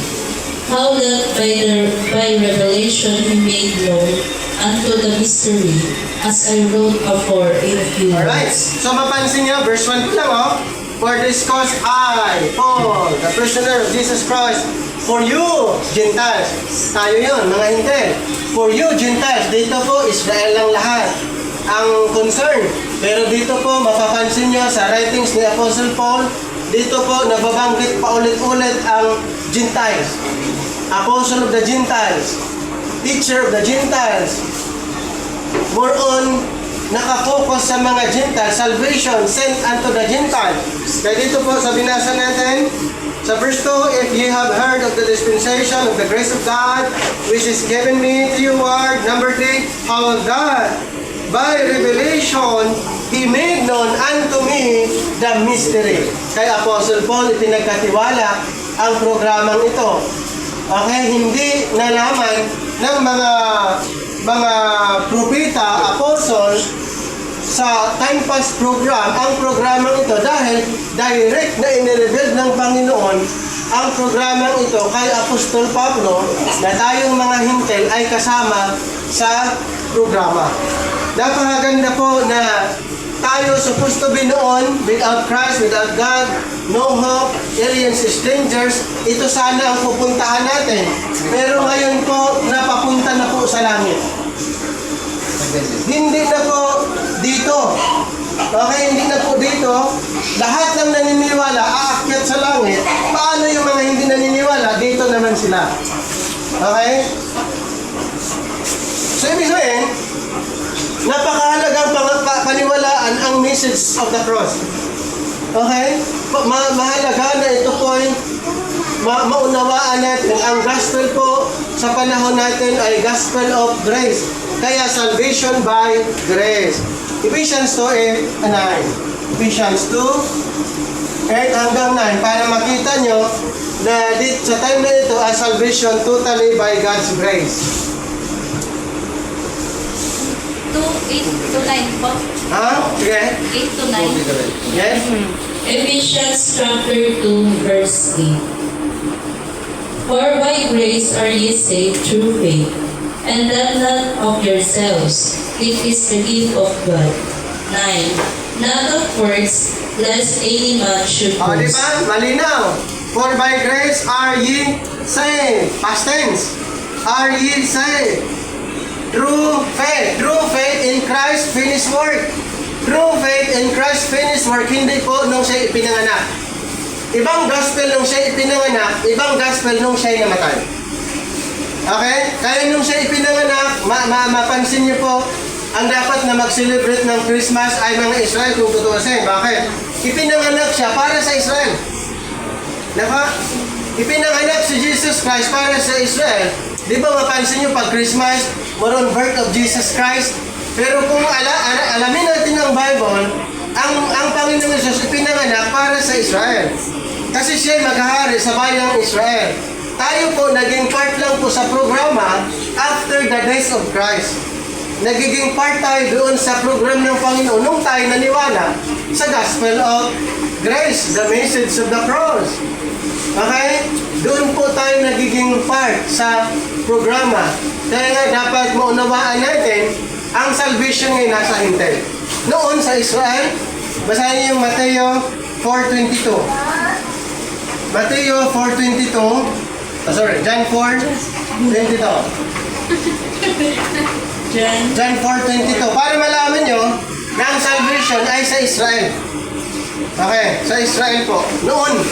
How that by revelation he made known unto the mystery, as I wrote afore in few Alright. words. So mapansin niyo, verse 1 lang For this cause I, Paul, the prisoner of Jesus Christ, for you, Gentiles. Tayo yun, mga hindi. For you, Gentiles. Dito po, Israel lang lahat ang concern. Pero dito po, mapapansin nyo sa writings ni Apostle Paul, dito po, nababanggit paulit-ulit ang Gentiles. Apostle of the Gentiles. Teacher of the Gentiles. More on, nakafocus sa mga Gentiles, salvation sent unto the Gentiles. Kaya dito po sa binasa natin, sa verse 2, if ye have heard of the dispensation of the grace of God, which is given me to you ward. Number 3, how that by revelation he made known unto me the mystery. Kay Apostle Paul, ipinagkatiwala ang programang ito. Okay, hindi nalaman ng mga propeta, apostle, sa time pass program, ang programang ito dahil direct na inireveal ng Panginoon ang programang ito kay Apostol Pablo na tayong mga hintel ay kasama sa programa. Napakaganda po na tayo supposed to be noon without Christ, without God, no hope, aliens, strangers. Ito sana ang pupuntahan natin. Pero ngayon po, napapunta na po sa langit. Hindi na po dito. Okay, hindi na po dito. Lahat ng naniniwala, aakyat sa langit. Paano yung mga hindi naniniwala? Dito naman sila. Okay? So, ibig sabihin, napakahalagang paniwalaan ang message of the cross. Okay? Mahalaga na ito po ay maunawaan natin. Ang gospel po sa panahon natin ay gospel of grace. Kaya salvation by grace. Ephesians 2:8 and 9. Ephesians 2:8 hanggang 9 para makita nyo na sa time na ito ay salvation totally by God's grace. 8 to 9 po. Ha? Sige. 8 to 9. Yes? Ephesians chapter 2 verse 8. For by grace are ye saved through faith, and that not of yourselves, it is the gift of God. 9. Not of works, lest any man should O, di boast. ba? Malinaw. For by grace are ye saved. Past tense. Are ye saved. Through faith. Through faith in Christ's finished work. Through faith in Christ's finished work. Hindi po nung siya ipinanganak. Ibang gospel nung siya ipinanganak, ibang gospel nung siya namatay. Okay? Kaya nung siya ipinanganak, mapansin niyo po, ang dapat na mag-celebrate ng Christmas ay mga Israel kung tutuusin. Bakit? Ipinanganak siya para sa Israel. Ipinanganak si Jesus Christ para sa Israel. Di ba mapansin niyo pag Christmas, more on birth of Jesus Christ? Pero kung alamin natin ang Bible, ang Panginoong Jesus ipinanganak para sa Israel. Kasi siya maghahari sa bayang Israel. Tayo po, naging part lang po sa programa after the days of Christ. Nagiging part tayo doon sa program ng Panginoon nung tayo naniwala sa gospel of grace, the message of the cross. Okay? Doon po tayo nagiging part sa programa. Kaya nga dapat maunawaan natin ang salvation ngayon nasa hintel. Noon sa Israel, basahin niyo yung Mateo 4:22. Mateo 4:22. John 4:22. John 4:22. Para malaman nyo na ang salvation ay sa Israel. Okay, sa Israel po. Noon.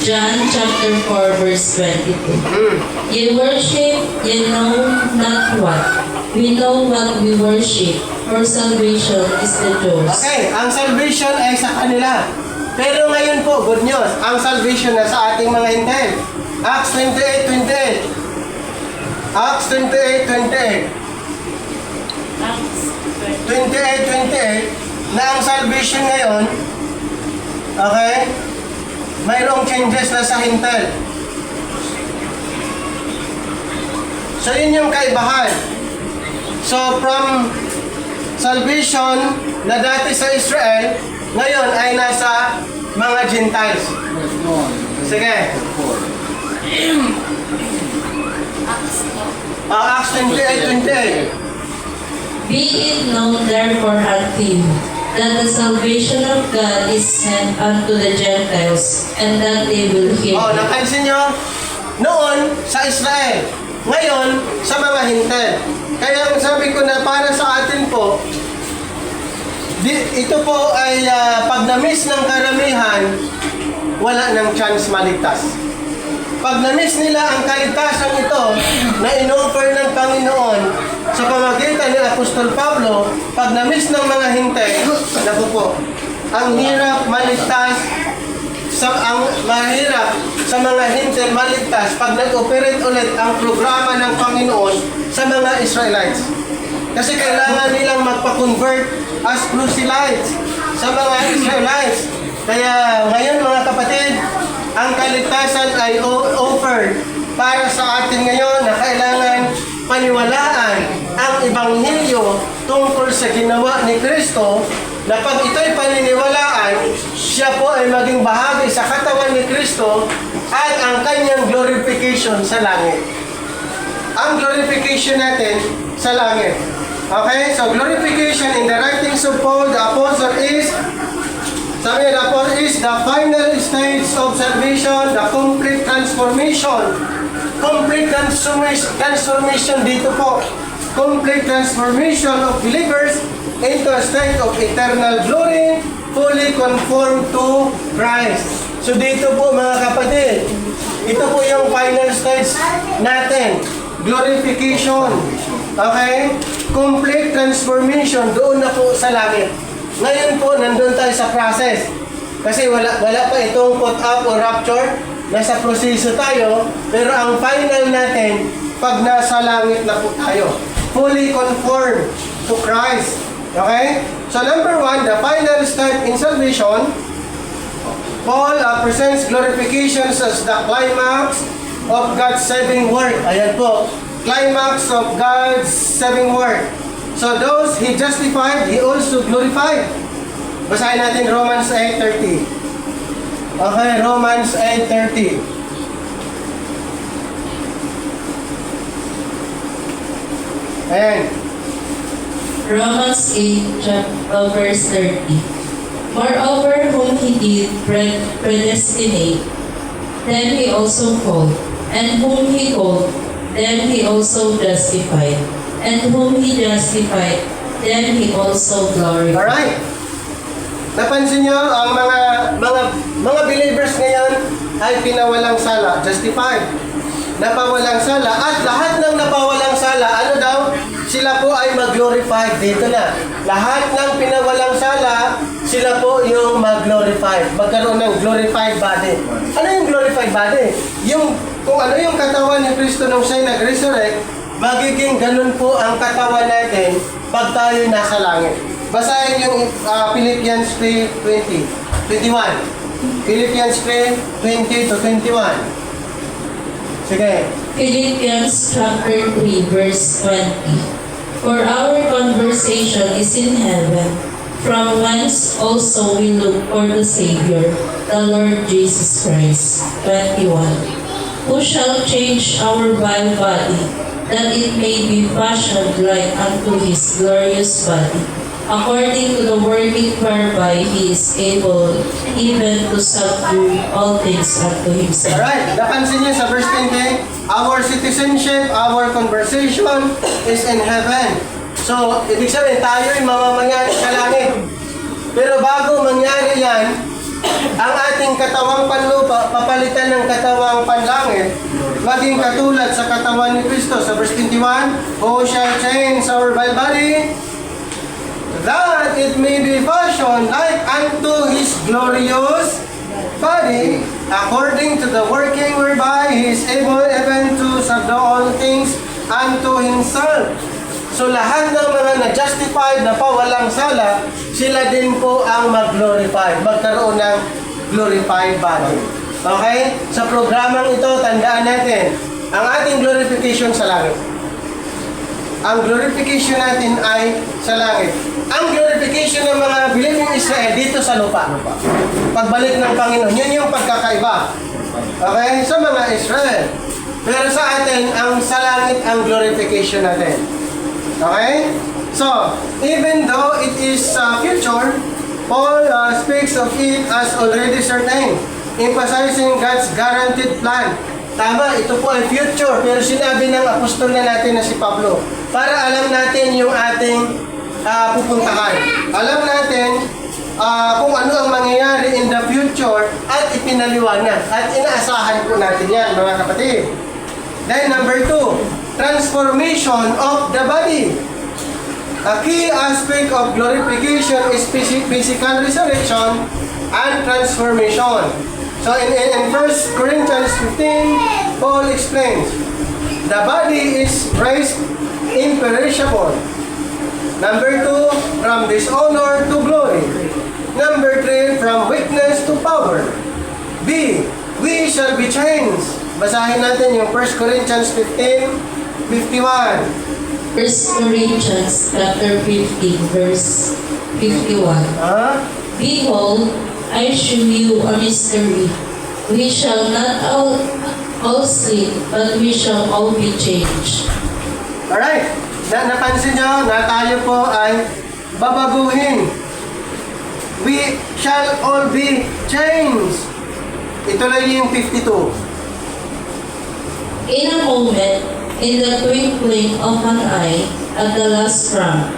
John chapter 4 verse 22. Ye worship, ye know not what. We know what we worship, for salvation is the Jews. Okay, ang salvation ay sa kanila. Pero ngayon po, good news, ang salvation na sa ating mga hintel. Acts 28:28. Acts 28:28. Acts 28:28 na ang salvation ngayon, okay, mayroong changes na sa hintel. So yun yung kaibahan. So from salvation na dati sa Israel, ngayon ay nasa mga Gentiles. Sige. Acts po. Acts 28:28. Be it known therefore unto you, that the salvation of God is sent unto the Gentiles, and that they will hear. Oh, napansin nyo? Noon, sa Israel. Ngayon, sa mga hintel. Kaya sabi ko na para sa atin po, ito po ay pag na-miss ng karamihan, wala ng chance maligtas. Pag na-miss nila ang kaligtasan ito na in-offer ng Panginoon sa pamagitan ni Apostol Pablo, pag na-miss ng mga hintel, naku po, ang hirap maligtas, ang mahirap sa mga hintel maligtas pag nag-operate ulit ang programa ng Panginoon sa mga Israelites. Kasi kailangan nilang magpa-convert as proselytes sa mga Israelites. Kaya ngayon mga kapatid, ang kaligtasan ay offered para sa atin ngayon na kailangan paniwalaan ang Ebanghelyo tungkol sa ginawa ni Kristo, na pag ito'y paniniwalaan, siya po ay maging bahagi sa katawan ni Kristo at ang kanyang glorification sa langit. Ang glorification natin sa langit. Okay? So glorification in the writings of Paul, the Apostle is the final stage of salvation, the complete transformation. Complete transformation dito po. Complete transformation of believers into a state of eternal glory, fully conformed to Christ. So dito po mga kapatid, ito po yung final stage natin. Glorification. Okay? Complete transformation, doon na po sa langit. Ngayon po, nandun tayo sa process. Kasi wala pa itong put up o rapture. Nasa proseso tayo. Pero ang final natin, pag nasa langit na po tayo. Fully conformed to Christ. Okay? So number 1, the final step in salvation, Paul presents glorifications as the climax of God's saving work. Ayan po. Climax of God's saving work. So those He justified, He also glorified. Basahin natin Romans 8:30. Okay, Romans 8:30. Ayan. Romans 8, verse 30. Moreover, whom He did predestinate, then He also called. And whom He called, then He also justified. And whom He justified, then He also glorified. Alright. Napansin nyo, ang mga believers ngayon ay pinawalang sala, justified. Napawalang sala, at lahat ng napawalang sala, ano daw? Sila po ay mag-glorified dito na. Lahat ng pinawalang sala, sila po yung mag-glorified. Magkaroon ng glorified body. Ano yung glorified body? Kung ano yung katawan ni Kristo nung siya'y nag-resurrect, magiging ganun po ang katawan natin pag tayo nasa langit. Basahin yung Philippians 3:21. Philippians 3:20 to 21. Sige. Philippians chapter 3, verse 20. For our conversation is in heaven, from whence also we look for the Savior, the Lord Jesus Christ. 21. Who shall change our vile body, that it may be fashioned like unto His glorious body, according to the working whereby He is able even to subdue all things unto Himself. Alright, napansin niyo sa verse 20, our citizenship, our conversation is in heaven. So, ibig sabihin, tayo'y mamamayari sa langit. Pero bago mangyari yan, ang ating katawang panlupa, papalitan ng katawang panlangit, maging katulad sa katawan ni Kristo. Sa verse 21, who shall change our vile body, that it may be fashioned like unto His glorious body, according to the working whereby He is able even to subdue all things unto Himself. So lahat ng mga na-justified na pawalang sala, sila din po ang mag-glorify, magkaroon ng glorified body. Okay? Sa programang ito, tandaan natin, ang ating glorification sa langit. Ang glorification natin ay sa langit. Ang glorification ng mga believing Israel dito sa lupa. Pagbalik ng Panginoon, yun yung pagkakaiba. Okay? Sa mga Israel. Pero sa atin, ang sa langit ang glorification natin. Okay? So, even though it is future, Paul speaks of it as already certain, emphasizing God's guaranteed plan. Tama, ito po ay future, pero sinabi ng apostol na natin na si Pablo, para alam natin yung ating pupuntahan. Alam natin kung ano ang mangyayari in the future at ipinaliwanag. At inaasahan po natin yan, mga kapatid. Then number 2, transformation of the body. A key aspect of glorification is physical resurrection and transformation. So in 1 Corinthians 15, Paul explains, the body is raised imperishable. Number 2, from dishonor to glory. Number 3, from weakness to power. B, we shall be changed. Basahin natin yung 1 Corinthians 15:51. 1 Corinthians chapter 15, verse 51. Behold, I show you a mystery. We shall not all sleep, but we shall all be changed. Alright, napansin nyo na tayo po ay babaguhin. We shall all be changed. Ito lang yung 52. In a moment, in the twinkling of an eye, at the last trump,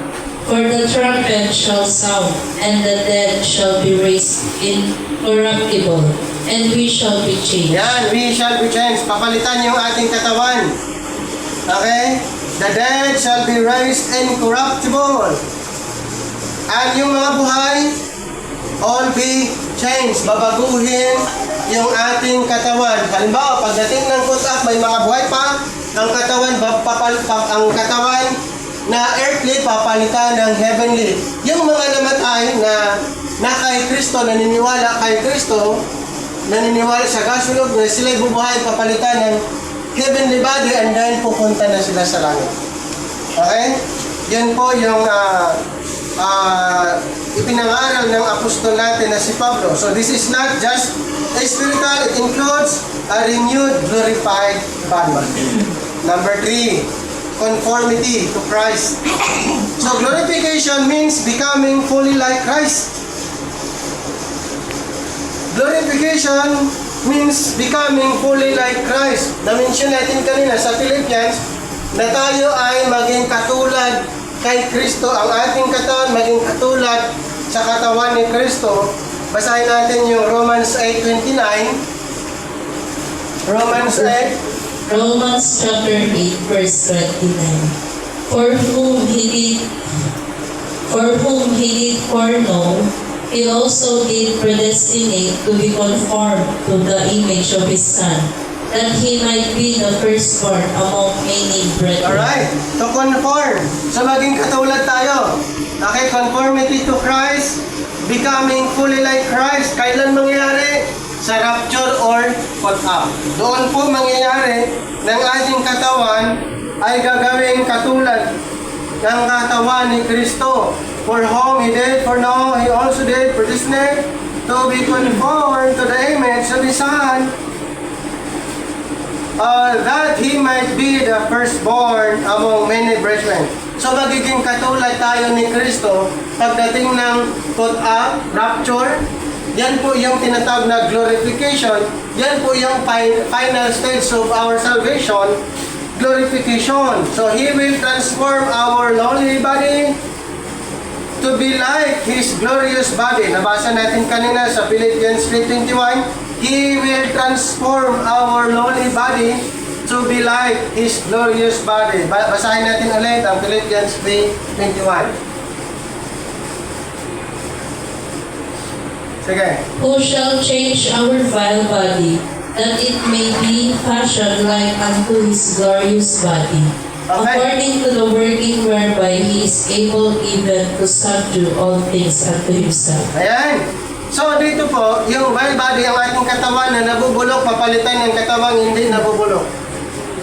for the trumpet shall sound, and the dead shall be raised incorruptible, and we shall be changed. Yan, we shall be changed. Papalitan yung ating katawan. Okay? The dead shall be raised incorruptible. And yung mga buhay, all be changed. Babaguhin yung ating katawan. Halimbawa, pagdating ng cut-up, may mga buhay pa. Ang katawan, na earthly, papalitan ng heavenly. Yung mga namatay na kay Kristo, naniniwala kay Kristo, naniniwala sa gospel of grace, sila'y bubuhay, papalitan ng heavenly body, and then pupunta na sila sa langit. Okay? Yan po yung ipinangaral ng apostol natin na si Pablo. So this is not just a spiritual, it includes a renewed, glorified body. Number 3, conformity to Christ. So glorification means becoming fully like Christ. Glorification means becoming fully like Christ. Na-mention natin kanina sa Philippians na tayo ay maging katulad kay Kristo. Ang ating katawan maging katulad sa katawan ni Kristo. Basahin natin yung Romans 8:29. Romans chapter 8, verse 29. For whom he did foreknow, he also did predestinate to be conformed to the image of his Son, that he might be the firstborn among many brethren. Alright, to conform. So maging katulad tayo. Okay, conformity to Christ, becoming fully like Christ. Kailan mangyayari? Sa rapture or caught up. Doon po mangyayari ng ating katawan ay gagawing katulad ng katawan ni Kristo. For whom He did foreknow, He also did predestinate to be conformed to the image of His Son, that He might be the firstborn among many brethren. So magiging katulad tayo ni Kristo pagdating ng caught up, rapture. Yan po yung tinatawag na glorification. Yan po yung final stage of our salvation, glorification. So He will transform our lowly body to be like His glorious body. Nabasa natin kanina sa Philippians 3:21. He will transform our lowly body to be like His glorious body. Basahin natin ulit ang Philippians 3:21. Sige. Who shall change our vile body, that it may be fashioned like unto His glorious body, according to the working whereby He is able even to subdue all things unto Himself. Ayan. So dito po, yung vile body, ang ating katawan na nabubulok, papalitan ng katawang hindi nabubulok.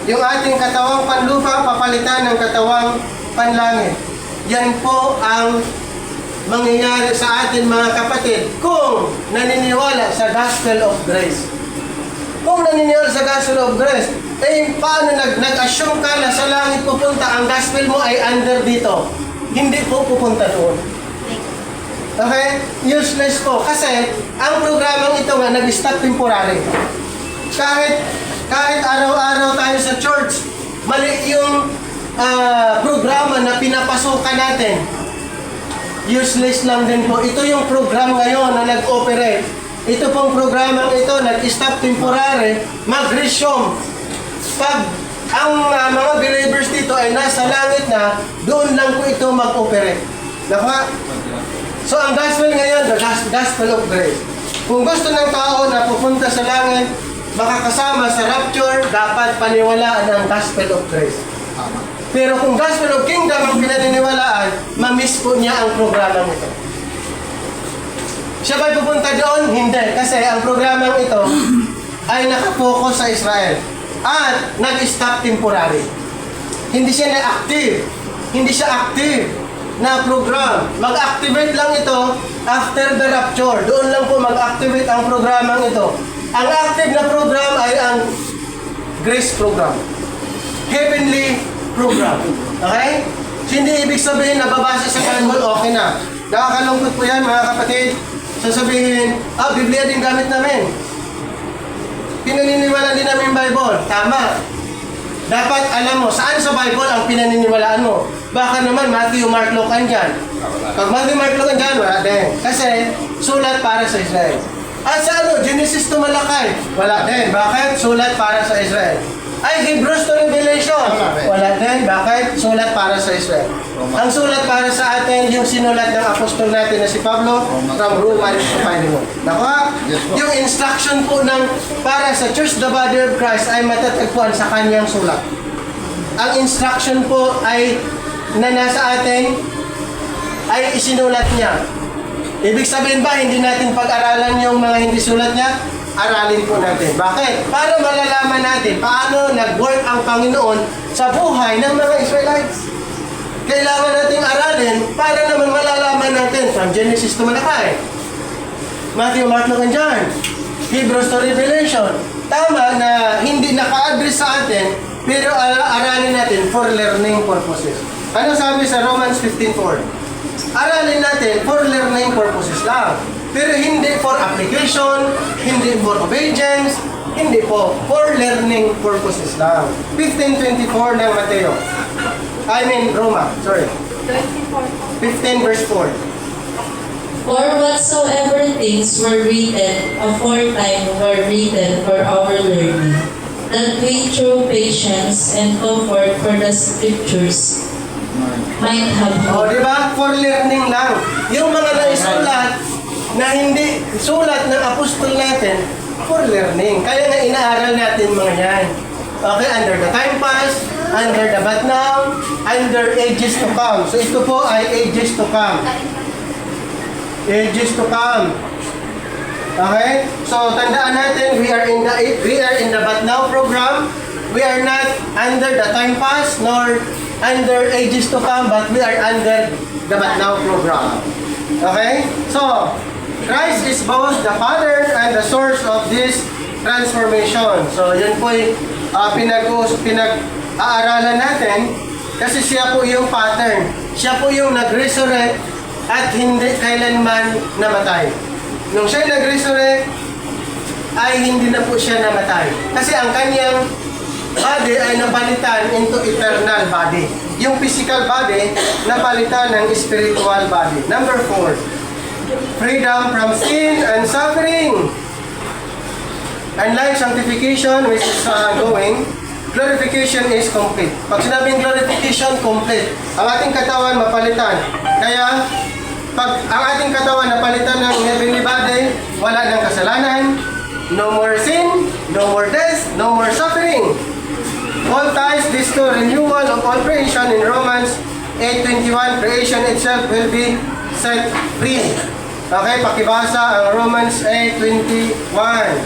Yung ating katawang panlupa, papalitan ng katawang panlangit. Yan po ang mangyayari sa atin mga kapatid kung naniniwala sa gospel of grace. Kung naniniwala sa gospel of grace, eh paano nag-assume ka na sa langit pupunta, ang gospel mo ay under dito. Hindi po pupunta doon. Okay? Useless po. Kasi, ang programang ito nga, nag-stop temporary. Kahit araw-araw tayo sa church, mali yung programa na pinapasukan natin. Useless lang din po. Ito yung program ngayon na nag-operate. Ito pong programang ito, nag-stop temporary, mag-resume. Pag ang mga believers dito ay nasa langit na, doon lang po ito mag-operate. Diba? So, ang gospel ngayon, the gospel of grace. Kung gusto ng tao na pupunta sa langit, makakasama sa rapture, dapat paniwalaan ang gospel of grace. Pero kung gospel of kingdom ang pinaniniwalaan, mamiss po niya ang programang ito. Siya ba'y pupunta doon? Hindi. Kasi ang programang ito ay nakapokus sa Israel. At nag-stop temporary. Hindi siya na-active. Hindi siya active na program. Mag-activate lang ito after the rapture. Doon lang po mag-activate ang programang ito. Ang active na program ay ang grace program. Heavenly program. Okay? So, hindi ibig sabihin na babasa sa Bible, okay na. Nakakalungkot po yan mga kapatid. Sasabihin, Biblia din gamit namin. Pinaniniwalaan din namin Bible. Tama. Dapat alam mo, saan sa Bible ang pinaniniwalaan mo? Baka naman Matthew, Mark, Luke, andyan. Pag Matthew, Mark, Luke, andyan, wala din. Kasi sulat para sa Israel. At sa Genesis to Malakay, wala din. Bakit? Sulat para sa Israel. Ay, Hebrews to Revelation, wala din. Bakit? Sulat para sa Israel. Ang sulat para sa atin, yung sinulat ng apostol natin na si Pablo, from Romans to Philemon. Nakuha? Yung instruction po ng para sa Church, the Body of Christ, ay matatagpuan sa kanyang sulat. Ang instruction po ay na nasa atin ay isinulat niya. Ibig sabihin ba, hindi natin pag-aralan yung mga hindi sulat niya? Aralin po natin. Bakit? Para malalaman natin paano nag-work ang Panginoon sa buhay ng mga Israelites. Kailangan nating aralin para naman malalaman natin from Genesis to Malakay. Matthew, Mark, Luke, and John. Hebrews to Revelation. Tama na hindi naka-address sa atin, pero aralin natin for learning purposes. Ano sabi sa Romans 15:4? Aralin natin for learning purposes lang. Pero hindi for application, hindi for obedience, hindi po. For learning purposes lang. 15:24 ng Mateo. Roma, sorry. 15 verse 4. For whatsoever things were written aforetime were written for our learning, that we through patience and comfort for the scriptures might have hope. Di ba? For learning lang. Yung mga naisulat na hindi sulat ng apostol natin, for learning. Kaya nga inaaral natin mga yan. Okay, under the time past, under the but now, under ages to come. So ito po ay ages to come. Ages to come. Okay? So tandaan natin, we are in the but now program. We are not under the time past nor under ages to come, but we are under the but now program. Okay? So Christ is both the Father and the source of this transformation. So yun po yung pinag-aaralan natin kasi siya po yung pattern. Siya po yung nag-resurrect at hindi kailanman namatay. Nung siya nag-resurrect, ay hindi na po siya namatay. Kasi ang kanyang body ay napalitan into eternal body. Yung physical body, napalitan ng spiritual body. Number 4, freedom from sin and suffering. And like sanctification, which is ongoing, glorification is complete. Pag sinabing glorification, complete. Ang ating katawan mapalitan. Kaya, pag ang ating katawan napalitan ng heavenly body, wala ng kasalanan, no more sin, no more death, no more suffering. Paul ties this to renewal of all creation in Romans 8:21. Creation itself will be set free. Okay, pakibasa ang Romans 8:21.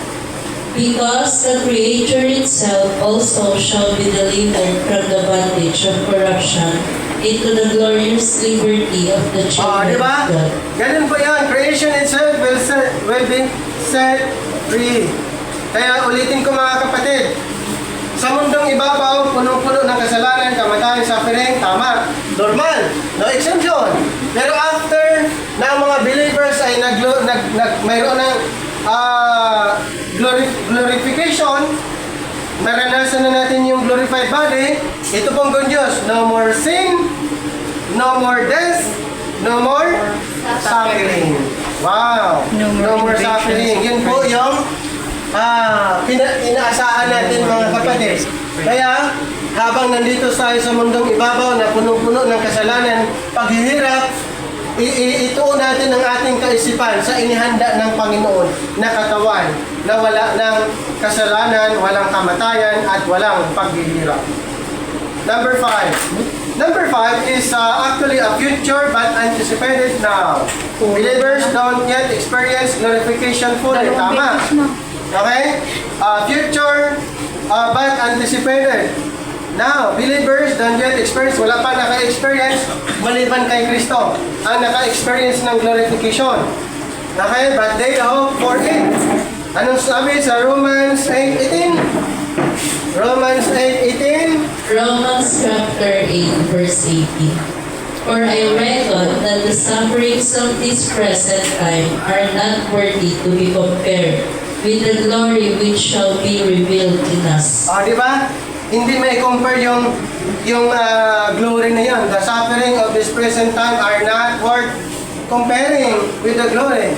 Because the Creator itself also shall be delivered from the bondage of corruption into the glorious liberty of the Oh, children di ba? of God. Ganun po yan. Creation itself will be set free. Kaya ulitin ko mga kapatid, sa mundong ibabaw, punong-puno ng kasalanan, kamatayan, suffering, tama, normal, no exemption. Pero after na ang mga believers ay mayroon ng glorification, naranasan na natin yung glorified body, ito pong good news, no more sin, no more death, no more suffering. Wow! No more suffering. Yun po yung inaasahan natin mga kapatid. Kaya, habang nandito tayo sa mundong ibabaw na punong-puno ng kasalanan, paghihirap, ituon natin ang ating kaisipan sa inihanda ng Panginoon na katawan na wala ng kasalanan, walang kamatayan, at walang paghihirap. Number 5. Number 5 is actually a future but anticipated now. Believers don't yet experience glorification fully. Tama. Okay? Future but anticipated. Now, believers don't yet experience, wala pa naka-experience maliban kay Kristo ang naka-experience ng glorification. Okay? But they hope for it. Anong sabi sa Romans 8:18? Romans 8:18. Romans chapter 8, verse 18. For I reckon that the sufferings of this present time are not worthy to be compared with the glory which shall be revealed in us. Di ba? Hindi may compare yung glory na yun. The suffering of this present time are not worth comparing with the glory.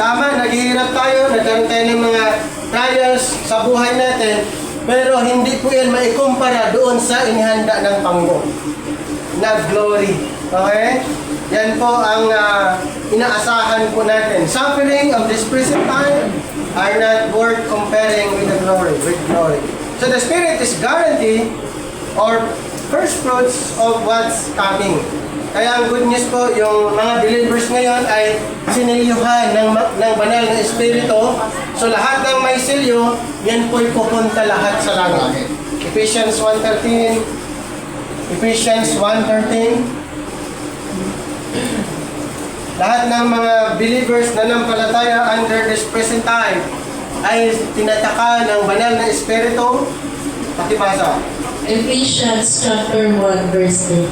Tama, naghihirap tayo, nagkaroon tayo ng mga trials sa buhay natin, pero hindi po yan maikumpara doon sa inihanda ng Panginoon na glory. Okay? Yan po ang inaasahan po natin. Suffering of this present time are not worth comparing with the glory, with glory. So the Spirit is guarantee or first fruits of what's coming. Kaya ang good news po, yung mga believers ngayon ay sinilyuhan ng banal na Espiritu. So lahat ng may silyo, yan po'y pupunta lahat sa langit. Ephesians 1:13. Ephesians 1:13. Lahat ng mga believers na nampalataya under this present time ay tinataka ng banal na Espiritu. Pakibasa. Ephesians chapter 1, verse 13.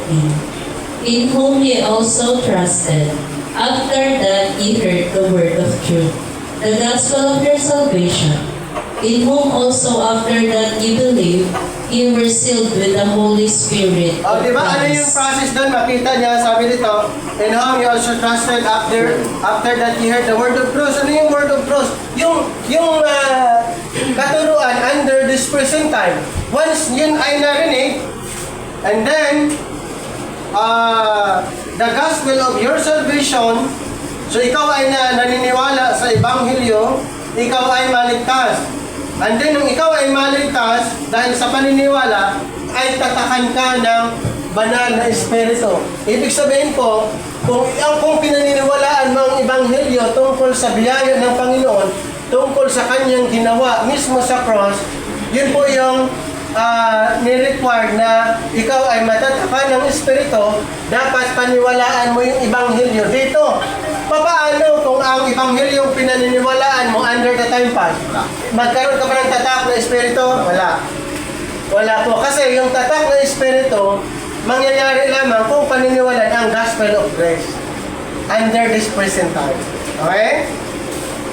In whom ye also trusted, after that ye heard the word of truth, the gospel of your salvation, in whom also after that ye believed, ye were sealed with the Holy Spirit of Di ba? Ano yung promise. process doon? Makita niya, sabi dito, in whom you also trusted after that you heard the word of truth. Ano yung word of truth? Yung katuruan under this present time. Once yun ay narinig, and then, the gospel of your salvation, so ikaw ay naniniwala sa Ebanghelyo, ikaw ay maligtas. And then, nung ikaw ay maligtas, dahil sa paniniwala, ay tatakan ka ng banal na Espiritu. Ibig sabihin po, kung pinaniniwalaan mo ang Ebanghelyo tungkol sa biyaya ng Panginoon, tungkol sa kanyang ginawa mismo sa cross, yun po yung ni-require na ikaw ay matatakan ng Espiritu, dapat paniwalaan mo yung Ebanghelyo dito. Paano kung ang Ebanghelyo pinaniniwalaan mo under the time pass? Magkaroon ka ba ng tatak na Espiritu? Wala. Wala po. Kasi yung tatak na Espiritu, mangyayari lamang kung paniniwalaan ang gospel of grace under this present time. Okay?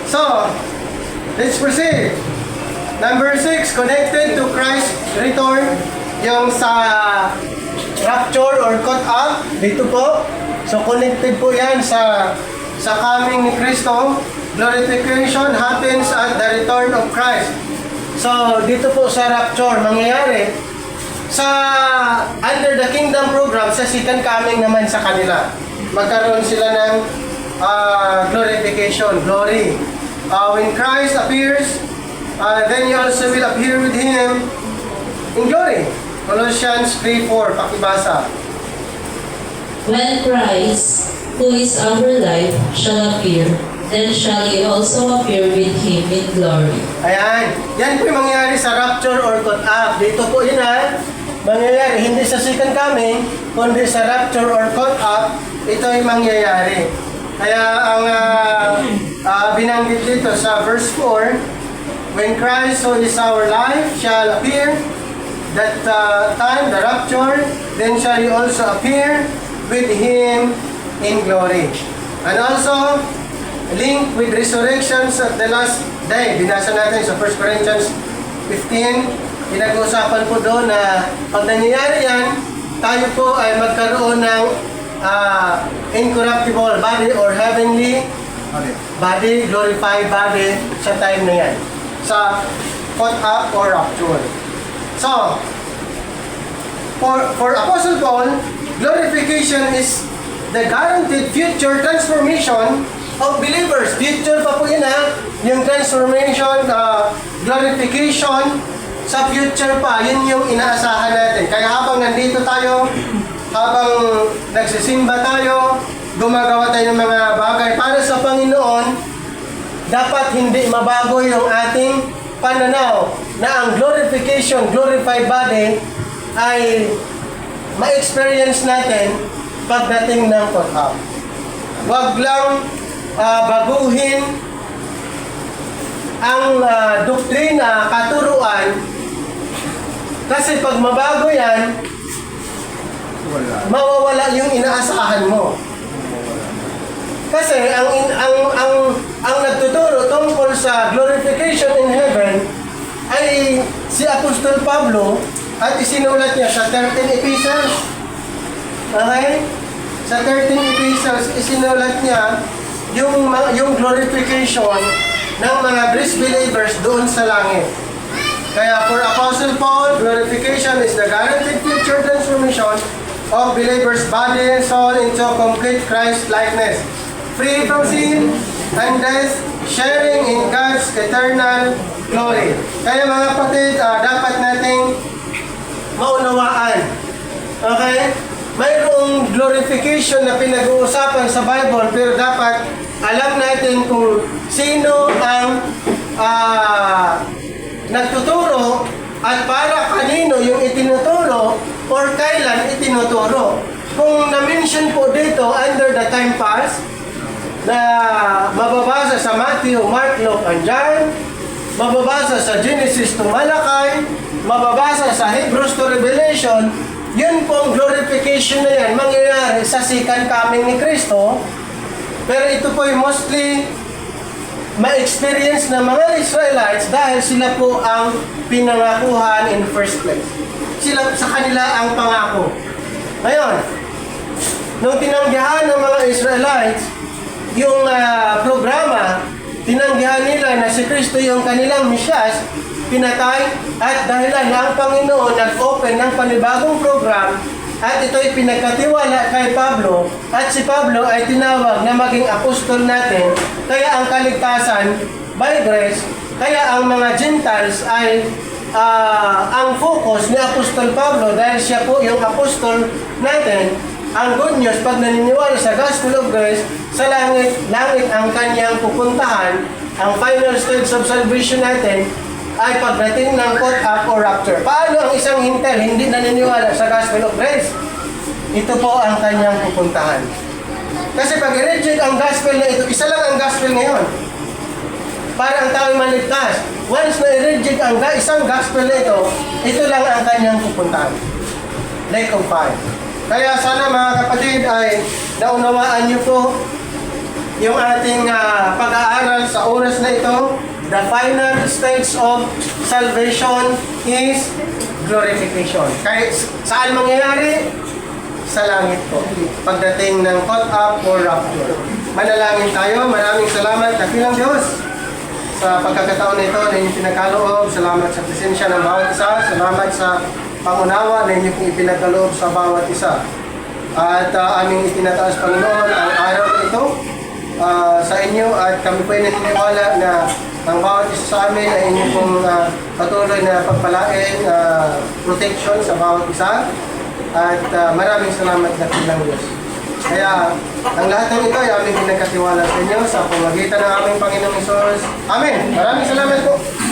So, let's proceed. Number 6, connected to Christ's return, yung sa rapture or caught up, dito po. So connected po yan sa coming ni Kristo. Glorification happens at the return of Christ. So dito po sa rapture, mangyayari sa under the kingdom program, sa second coming naman sa kanila. Magkaroon sila ng glorification, glory. When Christ appears, then you also will appear with Him in glory. Colossians 3:4, pakibasa. When Christ, who is our life, shall appear, then shall ye also appear with him in glory. Ayan. Yan po yung mangyayari sa rapture or caught up. Dito po yun mangyayari. Hindi sa second coming, kundi sa rapture or caught up, ito yung mangyayari. Kaya ang binanggit dito sa verse 4, when Christ, who is our life, shall appear, that time, the rapture, then shall you also appear with Him in glory. And also, linked with resurrections at the last day. Binasa natin sa 1 Corinthians 15. Pinag-uusapan po doon na pag nangyayari yan, tayo po ay magkaroon ng incorruptible body or heavenly body, glorified body sa time na yan. Sa caught up or rapture. So, for Apostle Paul, glorification is the guaranteed future transformation of believers. Future pa po yun yung transformation, glorification sa future pa. Yun yung inaasahan natin. Kaya habang nandito tayo, habang nagsisimba tayo, gumagawa tayo ng mga bagay para sa Panginoon, dapat hindi mabago yung ating pananaw na ang glorification, glorified body ay ma-experience natin pagdating ng caught up. Huwag lang baguhin ang doktrina, katuruan, kasi pag mabago yan, mawawala yung inaasahan mo. Kasi ang nagtuturo tungkol sa glorification in heaven ay si Apostol Pablo at isinulat niya sa 13 epistles. Okay? Sa 13 epistles, isinulat niya yung glorification ng mga Greek believers doon sa langit. Kaya for Apostle Paul, glorification is the guaranteed future transformation of believers' body and soul into complete Christ likeness, free from sin and death, sharing in God's eternal glory. Kaya mga kapatid, dapat nating maunawaan. Okay? Mayroong glorification na pinag-uusapan sa Bible, pero dapat alam natin kung sino ang nagtuturo at para kanino yung itinuturo or kailan itinuturo. Kung na-mention po dito under the time past na mababasa sa Matthew, Mark, Luke, and John, mababasa sa Genesis to Malachi, mababasa sa Hebrews to Revelation, yun pong glorification na yan mangyayari sa second coming ni Kristo. Pero ito po yung mostly ma-experience ng mga Israelites dahil sila po ang pinangakuhan in the first place. Sila sa kanila ang pangako. Ngayon, nung tinanggihan ng mga Israelites yung programa, tinanggihan nila na si Kristo yung kanilang Mesyas, pinatay, at dahilan na ang Panginoon nag-open ng panibagong program at ito'y pinagkatiwala kay Pablo at si Pablo ay tinawag na maging apostol natin. Kaya ang kaligtasan by grace, kaya ang mga Gentiles ay ang focus ni Apostol Pablo dahil siya po yung apostol natin. Ang good news, pag naniniwala sa Gospel of Grace, sa langit ang kanyang pupuntahan. Ang final stage of salvation natin ay pagdating ng caught up or rapture. Paano ang isang hintel hindi naniniwala sa Gospel of Grace? Ito po ang kanyang pupuntahan. Kasi pag i-reject ang gospel na ito, isa lang ang gospel ngayon. Para ang tao maligtas. Once na i-reject ang isang gospel na ito lang ang kanyang pupuntahan. Lake of fire. Kaya sana mga kapatid ay naunawaan niyo po yung ating pag-aaral sa oras na ito. The final stage of salvation is glorification. Kahit saan mangyayari? Sa langit po. Pagdating ng caught up or rapture. Manalangin tayo. Maraming salamat kapilang Diyos sa pagkakataon nito na inyong pinagkaloob. Salamat sa presensya ng bawat isa. Salamat sa pangunawa na inyong ipinagkaloob sa bawat isa. At aming itinataas, Panginoon, ang araw na ito sa inyo at kami po ay naniniwala na ang bawat isa sa amin ay inyo pong patuloy na pagpalain, protection sa bawat isa. At maraming salamat na kilang Diyos. Kaya ang lahat ng ito ay aming pinagkatiwala sa inyo sa pamagitan ng aming Panginoong Hesus. Amen! Maraming salamat po!